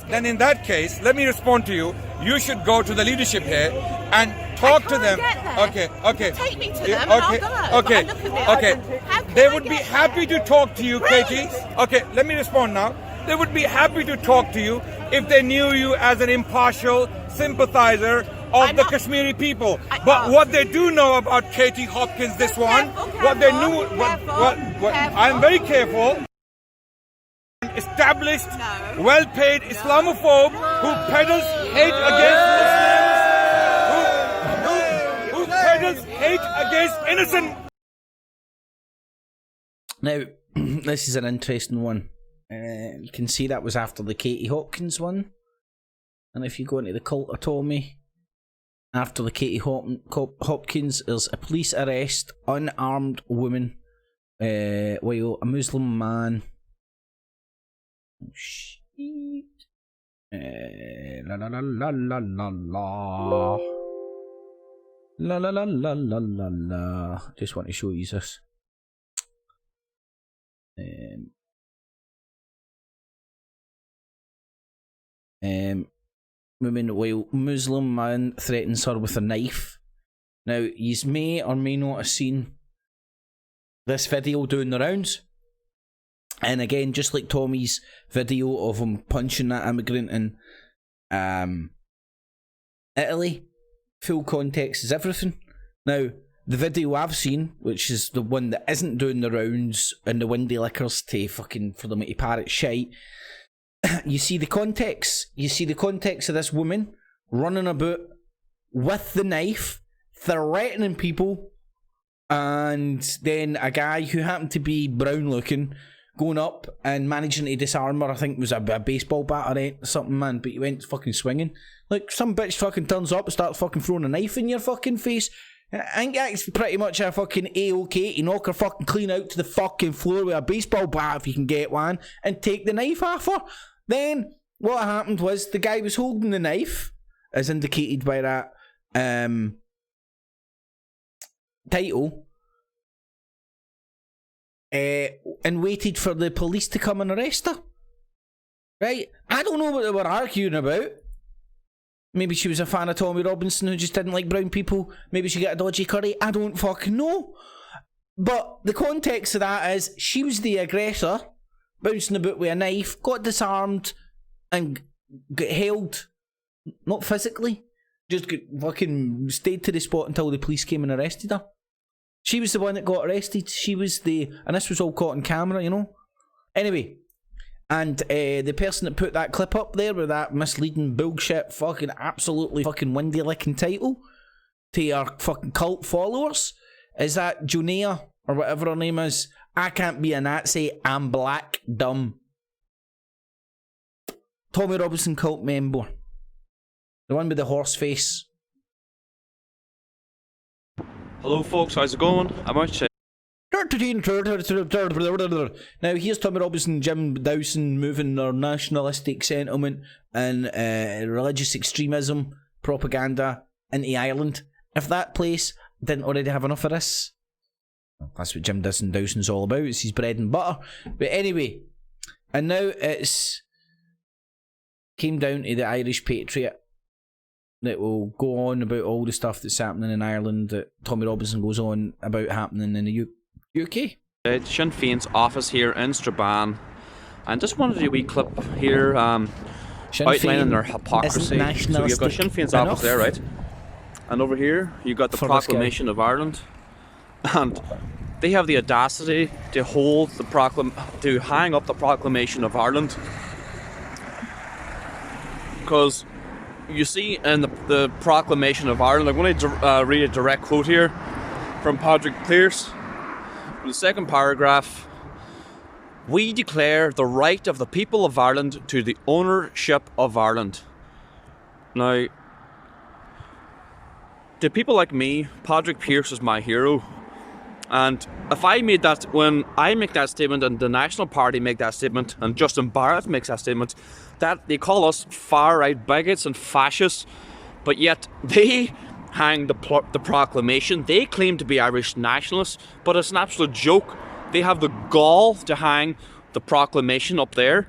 Then in that case, let me respond to you. You should go to the leadership here and talk to them. Okay. Take me to Yeah, them and okay, I'll go. okay, But I look at it, okay. how can They I would be get happy to talk to you, Katie. Okay, let me respond now. They would be happy to talk to you if they knew you as an impartial sympathizer of the Kashmiri people. But what they do know about Katie Hopkins, this one, what they knew, I'm very careful. Established, well-paid Islamophobe who peddles hate against Muslims, who peddles hate against innocent. Now, this is an interesting one. You can see that was after the Katie Hopkins one. And if you go into the cult of Tommy, after the Katie Hopkins, there's a police arrest, unarmed woman, while a Muslim man. Oh, shit. La la la la la la la. La la la la la la la. Just want to show you this. Woman, while Muslim man threatens her with a knife. Now, you may or may not have seen this video doing the rounds. And again, just like Tommy's video of him punching that immigrant in Italy, full context is everything. Now, the video I've seen, which is the one that isn't doing the rounds and the windy liquors to fucking for them to parrot shite, you see the context. You see the context of this woman running about with the knife, threatening people, and then a guy who happened to be brown looking going up and managing to disarm her. I think it was a baseball bat or something, man, but he went fucking swinging. Like, some bitch fucking turns up and starts fucking throwing a knife in your fucking face. I think that's pretty much a fucking A-OK to knock her fucking clean out to the fucking floor with a baseball bat if you can get one and take the knife off her. Then what happened was the guy was holding the knife, as indicated by that title, and waited for the police to come and arrest her. Right? I don't know what they were arguing about. Maybe she was a fan of Tommy Robinson who just didn't like brown people. Maybe she got a dodgy curry. I don't fucking know. But the context of that is she was the aggressor, bouncing about with a knife, got disarmed, and got held. Not physically. Just got fucking stayed to the spot until the police came and arrested her. She was the one that got arrested. She was the... And this was all caught on camera, you know. Anyway. And the person that put that clip up there with that misleading bullshit fucking absolutely fucking windy licking title to our fucking cult followers is that Junea, or whatever her name is. I can't be a Nazi, I'm black, dumb. Tommy Robinson cult member. The one with the horse face. Hello folks, how's it going? I'm out Now here's Tommy Robinson, Jim Dawson moving their nationalistic sentiment and religious extremism propaganda into Ireland. If that place didn't already have enough of this, that's what Jim Dawson's all about. It's his bread and butter. But anyway, and now it's came down to the Irish Patriot that will go on about all the stuff that's happening in Ireland that Tommy Robinson goes on about happening in the UK. Sinn Féin's office here in Strabane, and just wanted to do a wee clip here outlining their hypocrisy. So you've got Sinn Féin's office there, right? And over here you got the Proclamation of Ireland, and they have the audacity to hold the hang up the Proclamation of Ireland, because you see in the Proclamation of Ireland, I'm going to read a direct quote here from Patrick Pearse. The second paragraph: we declare the right of the people of Ireland to the ownership of Ireland. Now, to people like me, Patrick Pearse is my hero. And if I made that, when I make that statement and the National Party make that statement and Justin Barrett makes that statement, that they call us far-right bigots and fascists, but yet they hang the proclamation. They claim to be Irish nationalists, but it's an absolute joke. They have the gall to hang the proclamation up there.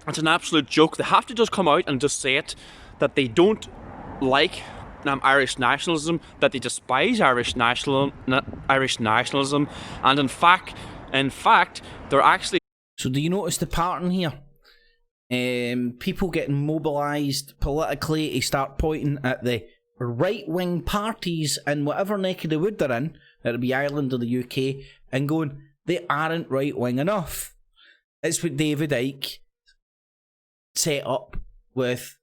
It's an absolute joke. They have to just come out and just say it, that they don't like Irish nationalism, that they despise Irish nationalism, and in fact, they're actually. So do you notice the pattern here? People getting mobilised politically to start pointing at the right-wing parties in whatever neck of the wood they're in, it'll be Ireland or the UK, and going, they aren't right-wing enough. It's what David Icke set up with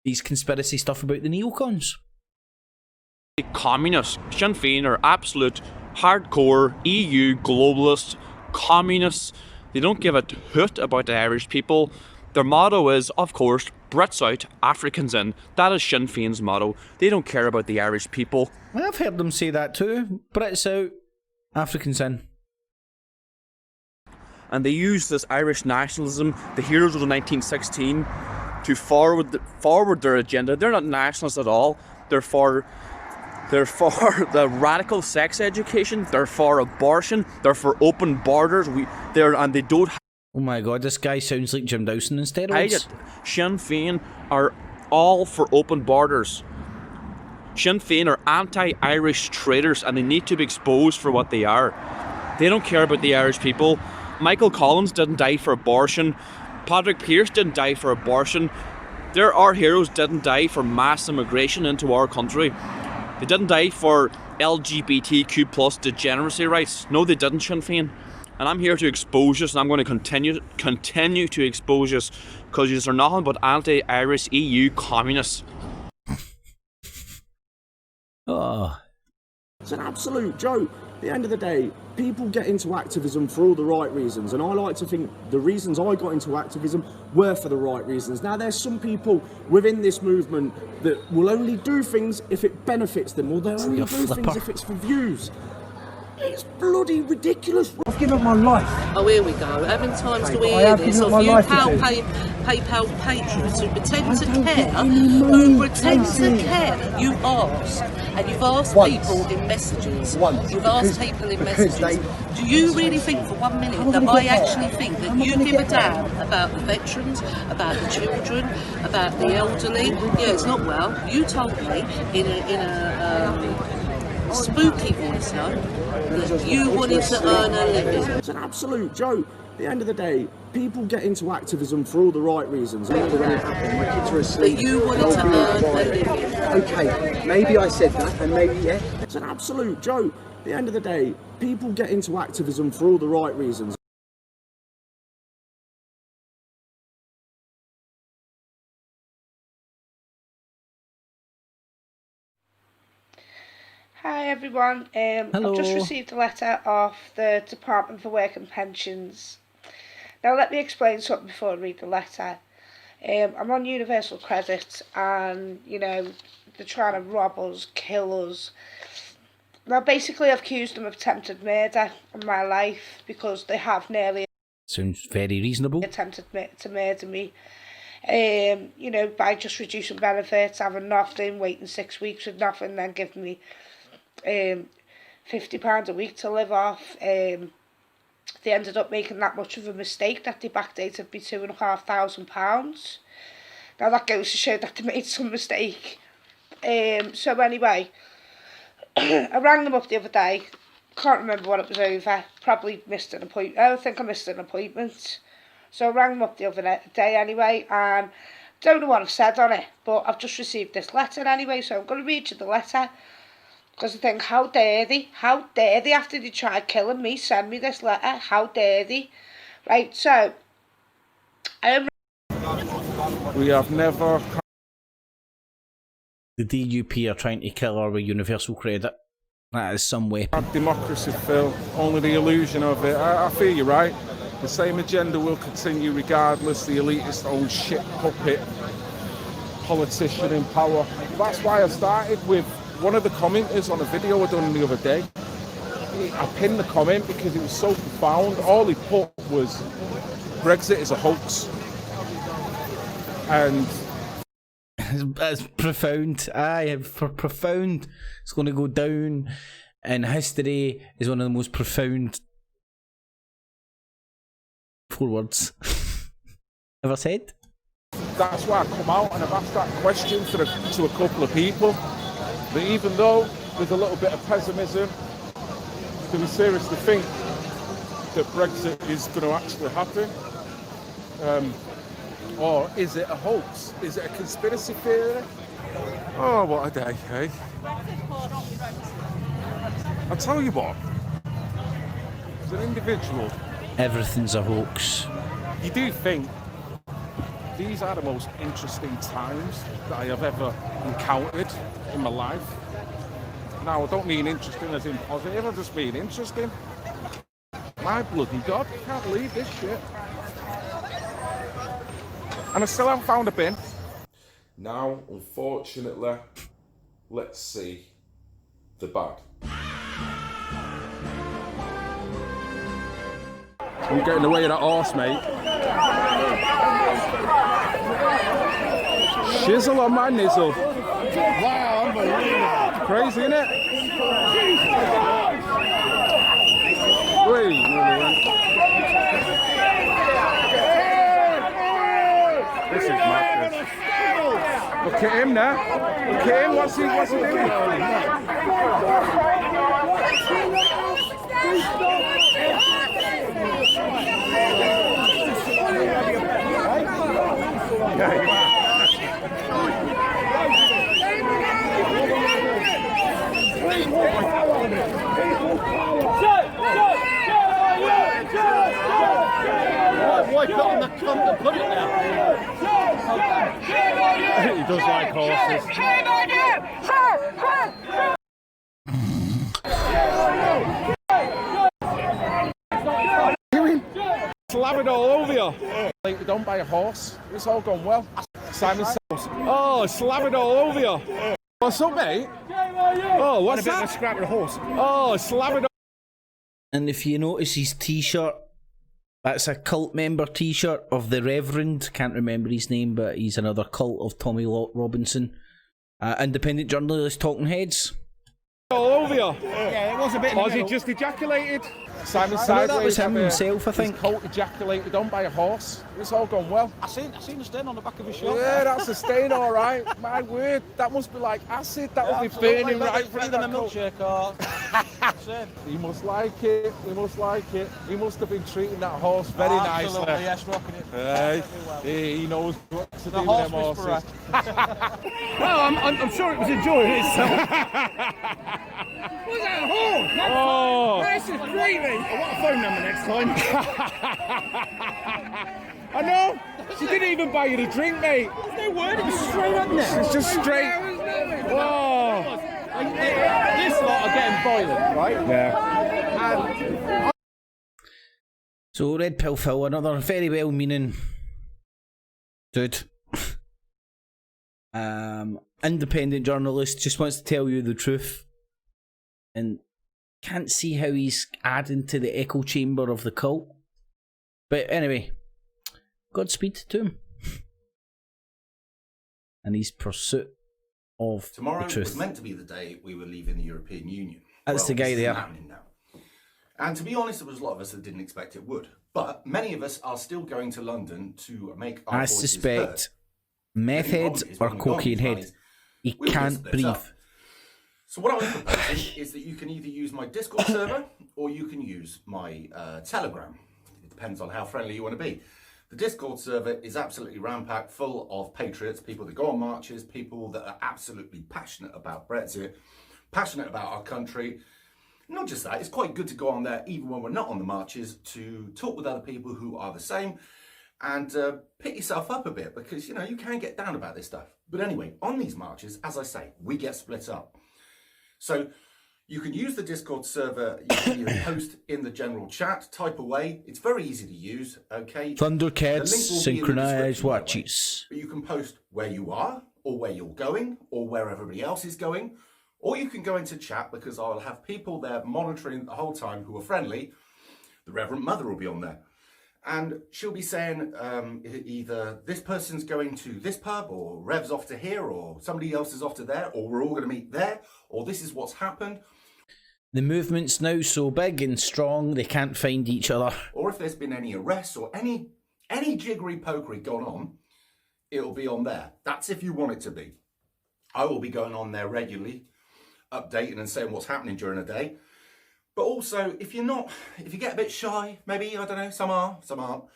these conspiracy stuff about the neocons. Communists. Sinn Féin are absolute hardcore EU globalists, communists. They don't give a hoot about the Irish people. Their motto is, of course, Brits out, Africans in. That is Sinn Féin's motto. They don't care about the Irish people. I've heard them say that too. Brits out, Africans in. And they use this Irish nationalism, the heroes of the 1916, to forward their agenda. They're not nationalists at all. They're for the radical sex education. They're for abortion. They're for open borders. And they don't. Oh my God, this guy sounds like Jim Dawson in steroids. Sinn Féin are all for open borders. Sinn Féin are anti-Irish traitors, and they need to be exposed for what they are. They don't care about the Irish people. Michael Collins didn't die for abortion. Patrick Pearse didn't die for abortion. Our heroes didn't die for mass immigration into our country. They didn't die for LGBTQ plus degeneracy rights. No, they didn't, Sinn Féin. And I'm here to expose us, and I'm going to continue to expose us, because you are nothing but anti-Irish EU communists. Oh. It's an absolute joke. At the end of the day, people get into activism for all the right reasons, and I like to think the reasons I got into activism were for the right reasons. Now, there's some people within this movement that will only do things if it benefits them, or they'll only do things if it's for views. It's bloody ridiculous. I've given my life. Oh, here we go. How many times do we hear this? Of you PayPal patrons who pretend to care, You ask, and you've asked people in messages. You've asked people in messages. Do you really think for 1 minute that I actually think that you give a damn about the veterans, about the children, about the elderly? Yeah, it's not well. You told me in a spooky voice, no? That you wanted to earn a living. It's an absolute joke. At the end of the day, people get into activism for all the right reasons. That you wanted to earn a living. Okay, maybe I said that, and maybe, yeah. It's an absolute joke. At the end of the day, people get into activism for all the right reasons. Hi everyone, Hello. I've just received a letter off the Department for Work and Pensions. Now let me explain something before I read the letter. I'm on Universal Credit, and you know, they're trying to rob us, kill us. Now basically I've accused them of attempted murder on my life, because they have nearly Sounds very reasonable. attempted to murder me. You know, by just reducing benefits, having nothing, waiting 6 weeks with nothing, then giving me £50 a week to live off. They ended up making that much of a mistake that they backdated me £2,500. Now that goes to show that they made some mistake. So anyway, I rang them up the other day. Can't remember what it was over. Probably missed an appointment. I think I missed an appointment. So I rang them up the other day anyway, and don't know what I've said on it, but I've just received this letter anyway, so I'm going to read you the letter. Because I think, how dare they, after they tried killing me, send me this letter, how dare they? Right, so, we have never... The DUP are trying to kill our universal credit. That is some way. Democracy, Phil, only the illusion of it. I feel you're right. The same agenda will continue regardless, the elitist old shit puppet politician in power. That's why I started with one of the commenters on a video I done the other day. I pinned the comment because it was so profound. All he put was, Brexit is a hoax. And that's profound. Aye, for profound. It's going to go down in history as one of the most profound 4 words ever said. that's why I come out and I've asked that question to a couple of people. That even though there's a little bit of pessimism, do we seriously think that Brexit is going to actually happen? Or is it a hoax? Is it a conspiracy theory? Oh, what a day, eh? I'll tell you what, as an individual, everything's a hoax. You do think these are the most interesting times that I have ever encountered in my life. Now, I don't mean interesting as in positive, I just mean interesting. My bloody God, I can't believe this shit. And I still haven't found a bin. Now, unfortunately, let's see the bad. I'm getting away with that horse, mate. Shizzle on my nizzle. Wow, unbelievable. Crazy, innit? Wait, this is madness. Look at him now. Look at him. What's he doing? Why put on the cunt to put it now? He does like horses. Slap it all over you. Like, don't buy a horse. It's all gone well. Simon Sells. Oh, slap it all over you. What's up, mate? Oh, what's that? A scrap of a horse. Oh, slap it all. And if you notice his t-shirt, that's a cult member t-shirt of the Reverend. Can't remember his name, but he's another cult of Tommy Robinson. Independent journalist, Talking Heads. All over you. Yeah, it was a bit. Or has he just ejaculated? Simon No, Sideways. that was him himself, I think. His coat ejaculated. Don't buy a horse. It's all gone well. I seen the stain on the back of his shirt. Yeah, that's a stain, all right. My word, that must be like acid. That would be burning right through Either that a coat. milkshake or. He must like it. He must like it. He must have been treating that horse very nicely. Absolutely, yes, rocking it. He knows what to do with horse them horses. Well, I'm sure it was enjoying itself. What's that horse? Oh. This is dreamy. I want a phone number next time. I know. She didn't even buy you the drink, mate. There's no word. It was straight up there. It's just straight. Whoa. This lot are getting violent, right? Yeah. So Red Pill Phil, another very well-meaning dude. Independent journalist, just wants to tell you the truth. And can't see how he's adding to the echo chamber of the cult. But anyway, Godspeed to him. And his pursuit of Tomorrow the truth. was meant to be the day we were leaving the European Union. That's the guy this there. isn't happening now. And to be honest, there was a lot of us that didn't expect it would. But many of us are still going to London to make our I voices suspect heard. meth The only heads problem is or when we go on cocaine these head. lines, He we'll can't split breathe. up. So what I'm proposing is that you can either use my Discord server or you can use my Telegram. It depends on how friendly you want to be. The Discord server is absolutely ram-packed, full of patriots, people that go on marches, people that are absolutely passionate about Brexit, passionate about our country. Not just that, it's quite good to go on there, even when we're not on the marches, to talk with other people who are the same and pick yourself up a bit because, you know, you can get down about this stuff. But anyway, on these marches, as I say, we get split up. So you can use the Discord server, you can either post in the general chat, type away. It's very easy to use, okay? Thundercats, The link will be in the synchronized description, by the way. watches. But you can post where you are, or where you're going, or where everybody else is going. Or you can go into chat because I'll have people there monitoring the whole time who are friendly. The Reverend Mother will be on there. And she'll be saying either this person's going to this pub, or Rev's off to here, or somebody else is off to there, or we're all going to meet there, or this is what's happened. The movement's now so big and strong they can't find each other. Or if there's been any arrests or any jiggery-pokery gone on, it'll be on there. That's if you want it to be. I will be going on there regularly, updating and saying what's happening during the day. But also, if you get a bit shy, maybe, I don't know, some are, some aren't. I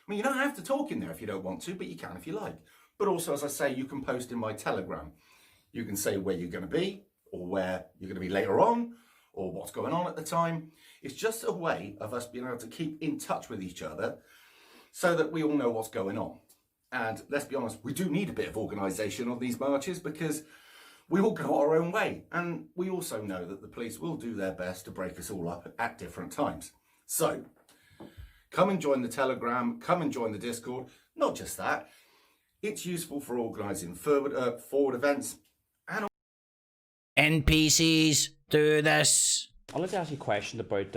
mean, you don't have to talk in there if you don't want to, but you can if you like. But also, as I say, you can post in my Telegram. You can say where you're going to be, or where you're going to be later on, or what's going on at the time. It's just a way of us being able to keep in touch with each other so that we all know what's going on. And let's be honest, we do need a bit of organisation on these marches because we all go our own way. And we also know that the police will do their best to break us all up at different times. So, come and join the Telegram, come and join the Discord. Not just that, it's useful for organising forward events. And NPCs, do this. I'd like to ask you a question about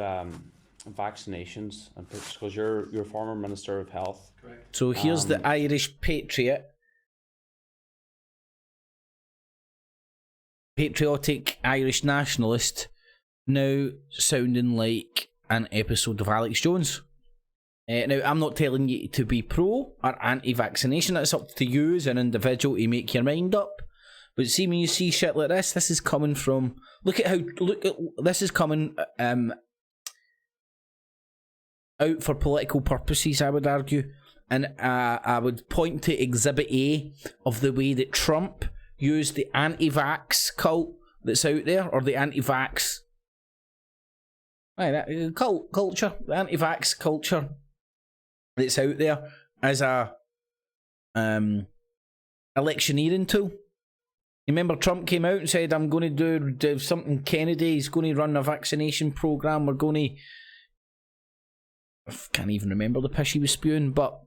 vaccinations, because you're former Minister of Health. Correct. So here's the Irish patriot. Patriotic Irish nationalist, now sounding like an episode of Alex Jones. Now, I'm not telling you to be pro or anti-vaccination. That's up to you as an individual to make your mind up. But see, when you see shit like this is coming from... This is coming out for political purposes, I would argue. And I would point to Exhibit A of the way that Trump used the anti-vax cult that's out there, or the anti-vax culture, the anti-vax culture that's out there as a electioneering tool. You remember Trump came out and said, I'm going to do something Kennedy, he's going to run a vaccination program, we're going to... I can't even remember the piss he was spewing, but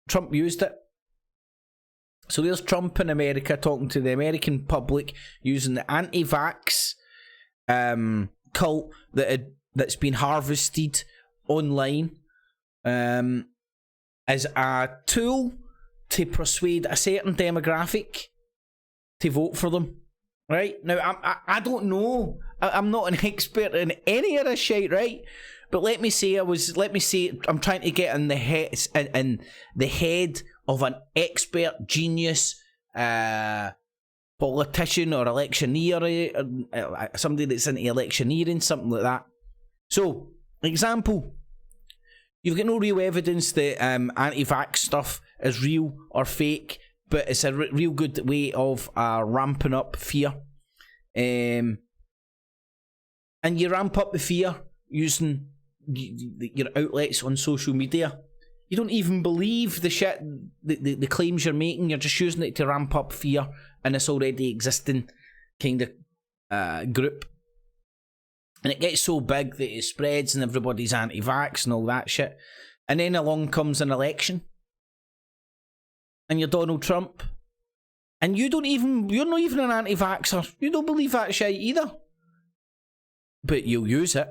Trump used it. So there's Trump in America talking to the American public using the anti-vax cult that's been harvested online as a tool to persuade a certain demographic to vote for them. Right? Now, I don't know. I'm not an expert in any of this shit, right? But let me say I'm trying to get in the head of an expert genius politician or electioneer, somebody that's into electioneering, something like that. So, example, you've got no real evidence that anti-vax stuff is real or fake, but it's a real good way of ramping up fear. And you ramp up the fear using your outlets on social media. You don't even believe the shit, the claims you're making. You're just using it to ramp up fear in this already existing kind of group. And it gets so big that it spreads and everybody's anti-vax and all that shit. And then along comes an election. And you're Donald Trump. And you're not even an anti-vaxxer. You don't believe that shit either. But you'll use it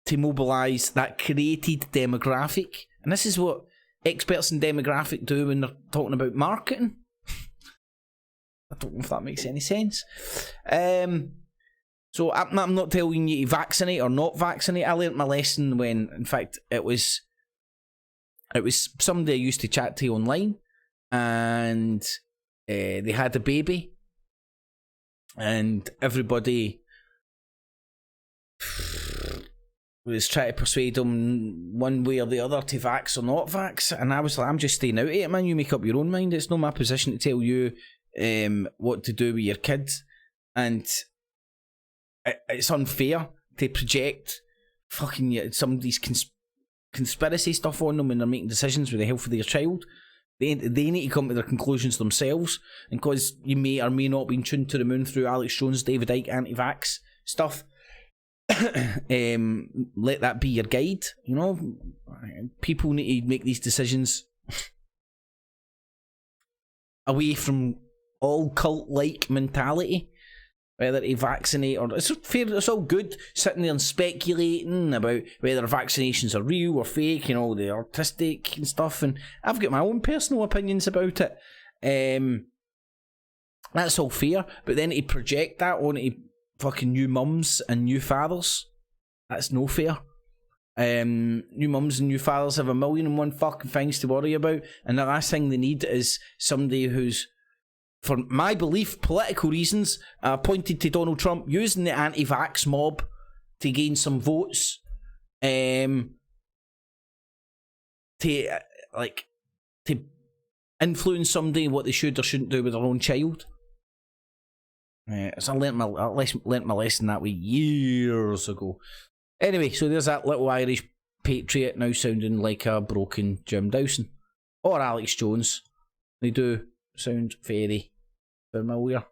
to mobilise that created demographic. And this is what experts in demographic do when they're talking about marketing. I don't know if that makes any sense. So I'm not telling you to vaccinate or not vaccinate. I learnt my lesson when, in fact, it was somebody I used to chat to online, and they had a baby, and everybody was trying to persuade them one way or the other to vax or not vax, and I was like, I'm just staying out of it, man. You make up your own mind. It's not my position to tell you what to do with your kids, and it's unfair to project fucking somebody's conspiracy stuff on them when they're making decisions with the health of their child. They need to come to their conclusions themselves, and because you may or may not be tuned to the moon through Alex Jones, David Icke anti-vax stuff, let that be your guide. You know, people need to make these decisions away from all cult-like mentality, whether to vaccinate or... It's fair, it's all good sitting there and speculating about whether vaccinations are real or fake and all the artistic and stuff, and I've got my own personal opinions about it. That's all fair, but then to project that onto fucking new mums and new fathers, that's no fair. New mums and new fathers have 1,000,001 fucking things to worry about, and the last thing they need is somebody who's, for my belief, political reasons, pointed to Donald Trump using the anti-vax mob to gain some votes, to influence somebody what they should or shouldn't do with their own child. So I learnt my lesson that way years ago. Anyway, so there's that little Irish patriot now sounding like a broken Jim Dawson or Alex Jones. They do sound very familiar.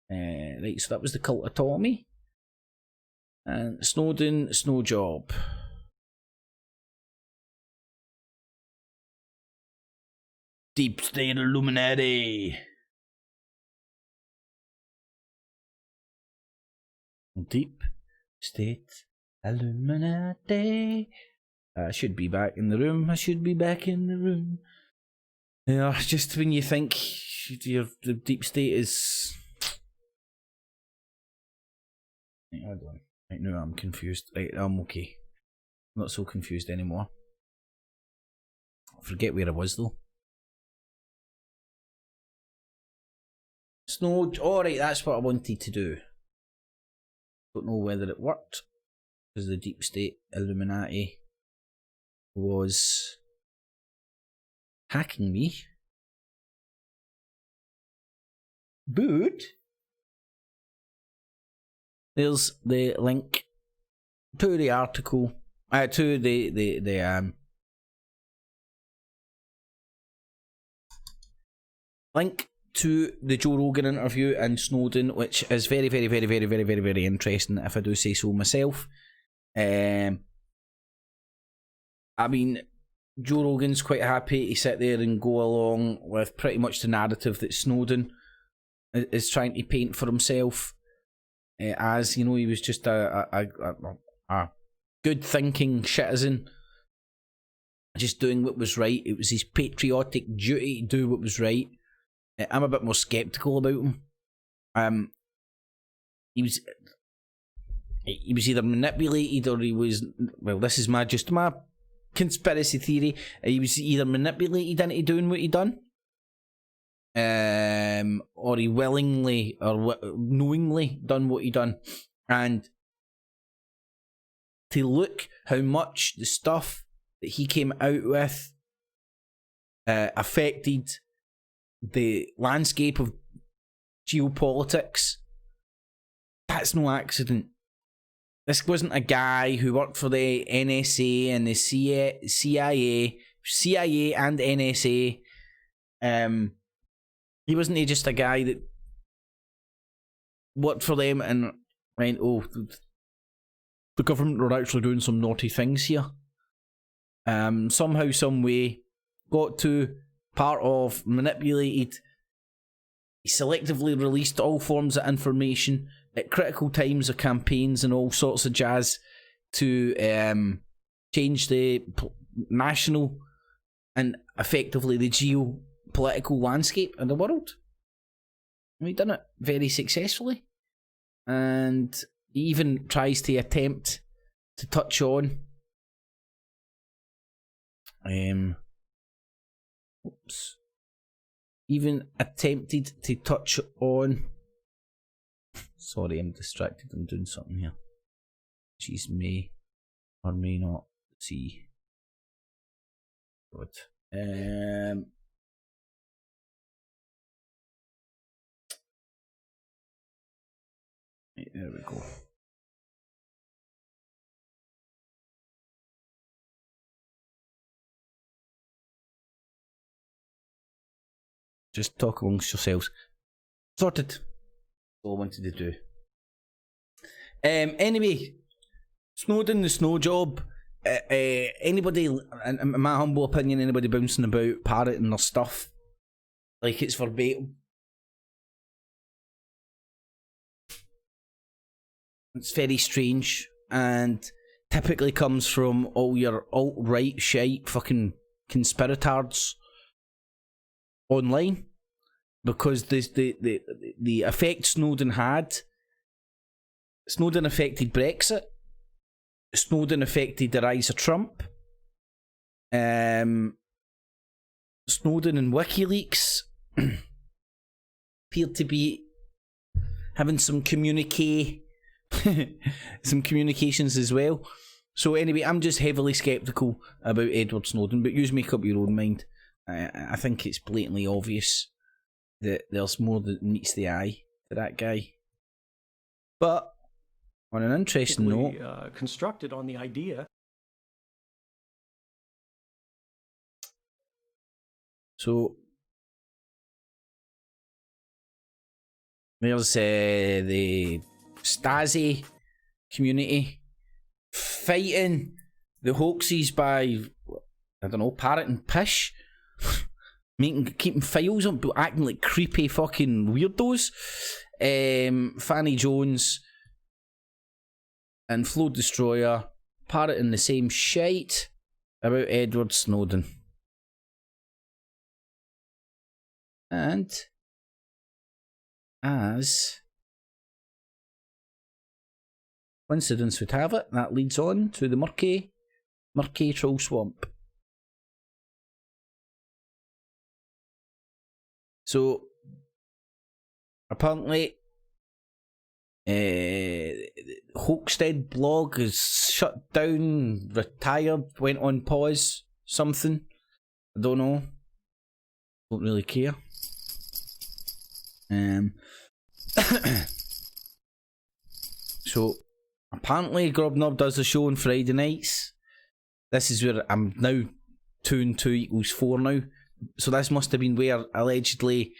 Right, so that was the cult of Tommy. And Snowden, snow job. Deep State Illuminati. Deep State Illuminati. I should be back in the room. I should be back in the room. Yeah, just when you think the deep state is... Hold on. Right now I'm confused. Right, I'm okay. I'm not so confused anymore. I forget where I was though. Alright, that's what I wanted to do. Don't know whether it worked, because the Deep State Illuminati was hacking me. But there's the link to the article, to the link to the Joe Rogan interview and Snowden, which is very, very, very, very, very, very, very interesting, if I do say so myself. I mean, Joe Rogan's quite happy to sit there and go along with pretty much the narrative that Snowden is trying to paint for himself, as, you know, he was just a good thinking citizen, just doing what was right. It was his patriotic duty to do what was right. I'm a bit more sceptical about him. He was either manipulated or he was, well, this is my conspiracy theory. He was either manipulated into doing what he done, or he willingly or knowingly done what he done. And to look how much the stuff that he came out with affected the landscape of geopolitics, that's no accident. This wasn't a guy who worked for the NSA and the CIA and NSA. He wasn't just a guy that worked for them and went, oh, the government were actually doing some naughty things here. Somehow, some way, got to part of, manipulated, he selectively released all forms of information at critical times of campaigns and all sorts of jazz to change the national and effectively the geopolitical landscape of the world. And he done it very successfully, and he even tries to attempt to touch on even attempted to touch on, sorry, I'm distracted, I'm doing something here. She's may or may not see. Good. There we go. Just talk amongst yourselves. Sorted. All I wanted to do. Anyway, Snowden, the snow job. Anybody, in my humble opinion, anybody bouncing about, parroting their stuff like it's verbatim, it's very strange, and typically comes from all your alt-right shite fucking conspirators online, because the effect Snowden had, Snowden affected Brexit, Snowden affected the rise of Trump. Snowden and WikiLeaks appeared to be having some communications as well. So anyway, I'm just heavily sceptical about Edward Snowden, but you make up your own mind. I think it's blatantly obvious that there's more that meets the eye to that guy. But on an interesting note, constructed on the idea. So there's the Stasi community fighting the hoaxes by, I don't know, parroting pish, keeping files on, but acting like creepy fucking weirdos. Fanny Jones and Flo Destroyer parroting the same shite about Edward Snowden. And as coincidence would have it, that leads on to the murky troll swamp. So apparently Hoaxted blog is shut down, retired, went on pause, something. I don't know. Don't really care. So apparently Grobnob does a show on Friday nights. This is where I'm now 2 and 2 equals 4 now. So this must have been where allegedly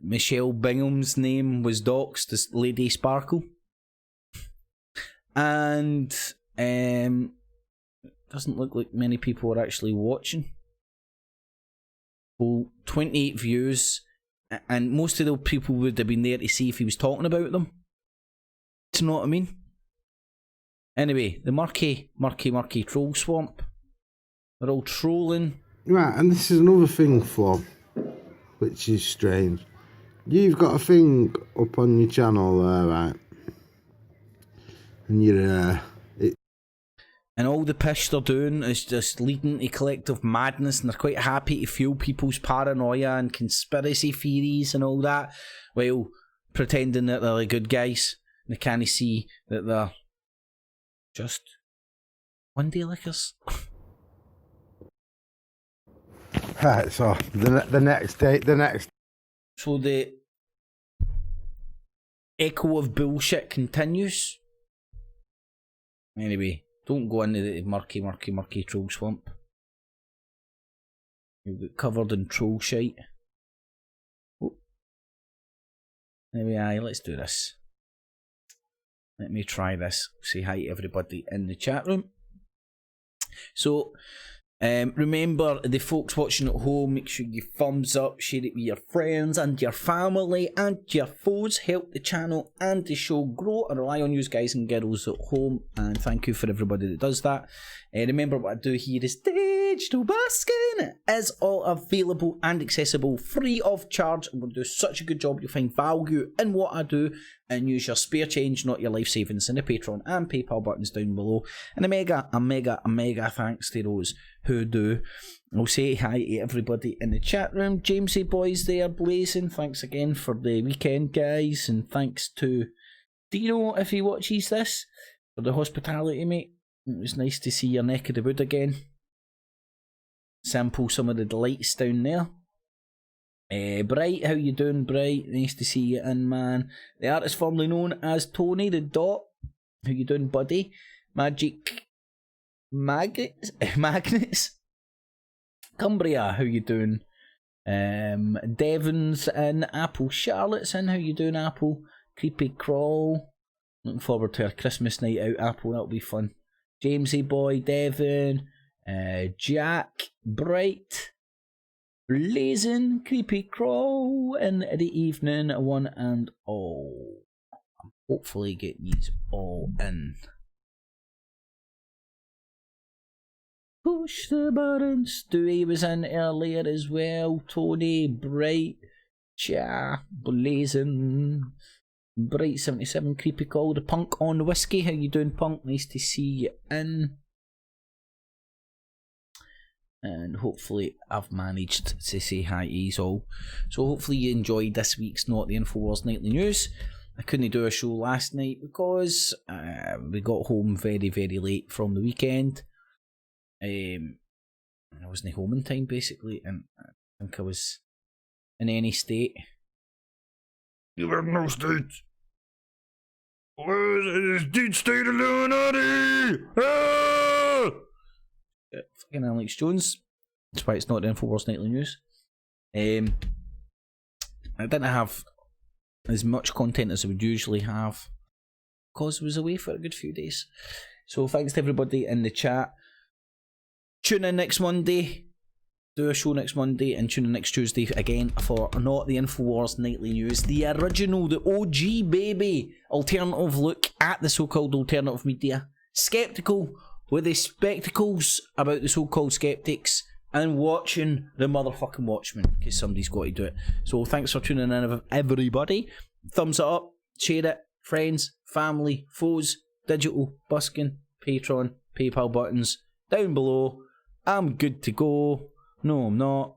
Michelle Bingham's name was doxed as Lady Sparkle. And doesn't look like many people are actually watching. Well, 28 views, and most of the people would have been there to see if he was talking about them. Do you know what I mean? Anyway, the murky troll swamp. They're all trolling. Right, and this is another thing, Flo, which is strange. You've got a thing up on your channel there, right? And you're and all the pish they're doing is just leading to collective madness, and they're quite happy to fuel people's paranoia and conspiracy theories and all that, while pretending that they're the good guys. They can't see that they're just one day lickers. right, so the next day. So the echo of bullshit continues. Anyway, don't go into the murky troll swamp. You'll get covered in troll shite. Oh. Anyway, aye, let's do this. Let me try this. Say hi to everybody in the chat room. So, remember, the folks watching at home, make sure you thumbs up, share it with your friends and your family and your foes. Help the channel and the show grow. I rely on you guys and girls at home, and thank you for everybody that does that. Remember, what I do here is digital basking. It is all available and accessible free of charge. I'm going to do such a good job. You'll find value in what I do and use your spare change, not your life savings, in the Patreon and PayPal buttons down below. And a mega thanks to those who do. I'll say hi to everybody in the chat room. Jamesy boys there blazing. Thanks again for the weekend, guys, and thanks to Dino if he watches this for the hospitality, mate. It was nice to see your neck of the wood again. Sample some of the delights down there. Bright, how you doing, Bright? Nice to see you in, man. The artist formerly known as Tony the Dot. How you doing, buddy? Magic Magnets. Cumbria, how you doing? Devon's in. Apple Charlotte's in. How you doing, Apple? Creepy Crawl. Looking forward to our Christmas night out, Apple. That'll be fun. Jamesy boy, Devon, Jack, Bright, Blazing, Creepy Crawl, in the evening, one and all. I'm hopefully getting these all in. Push the button. Stewie was in earlier as well. Tony, Bright, Jack, Blazing. Bright77, creepy call, the punk on the whiskey. How you doing, punk? Nice to see you in. And hopefully I've managed to say hi to you all. So hopefully you enjoyed this week's Not The Infowars Nightly News. I couldn't do a show last night because we got home very, very late from the weekend. I wasn't home in time, basically, and I think I was in any state. You have no state. Where is it? Deep state Illuminati! Ah! Fucking Alex Jones. That's why it's Not The Infowars Nightly News. I didn't have as much content as I would usually have because I was away for a good few days. So thanks to everybody in the chat. Tune in next Monday. Do a show next Monday and tune in next Tuesday again for Not The Infowars Nightly News. The original, the OG baby. Alternative look at the so-called alternative media. Skeptical with the spectacles about the so-called skeptics and watching the motherfucking Watchmen because somebody's got to do it. So thanks for tuning in, everybody. Thumbs it up, share it, friends, family, foes, digital, busking, Patreon, PayPal buttons down below. I'm good to go. No, I'm not.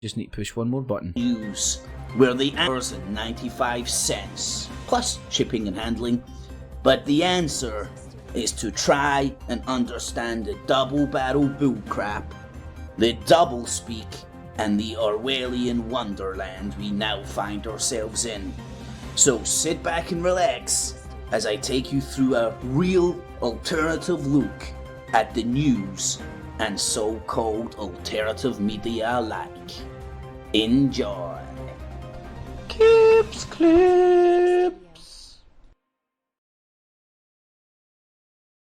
Just need to push one more button. News, where the hours at 95 cents, plus shipping and handling. But the answer is to try and understand the double-barrel bullcrap, the double-speak, and the Orwellian wonderland we now find ourselves in. So sit back and relax as I take you through a real alternative look at the news and so-called alternative media alike. Enjoy. Keeps clear.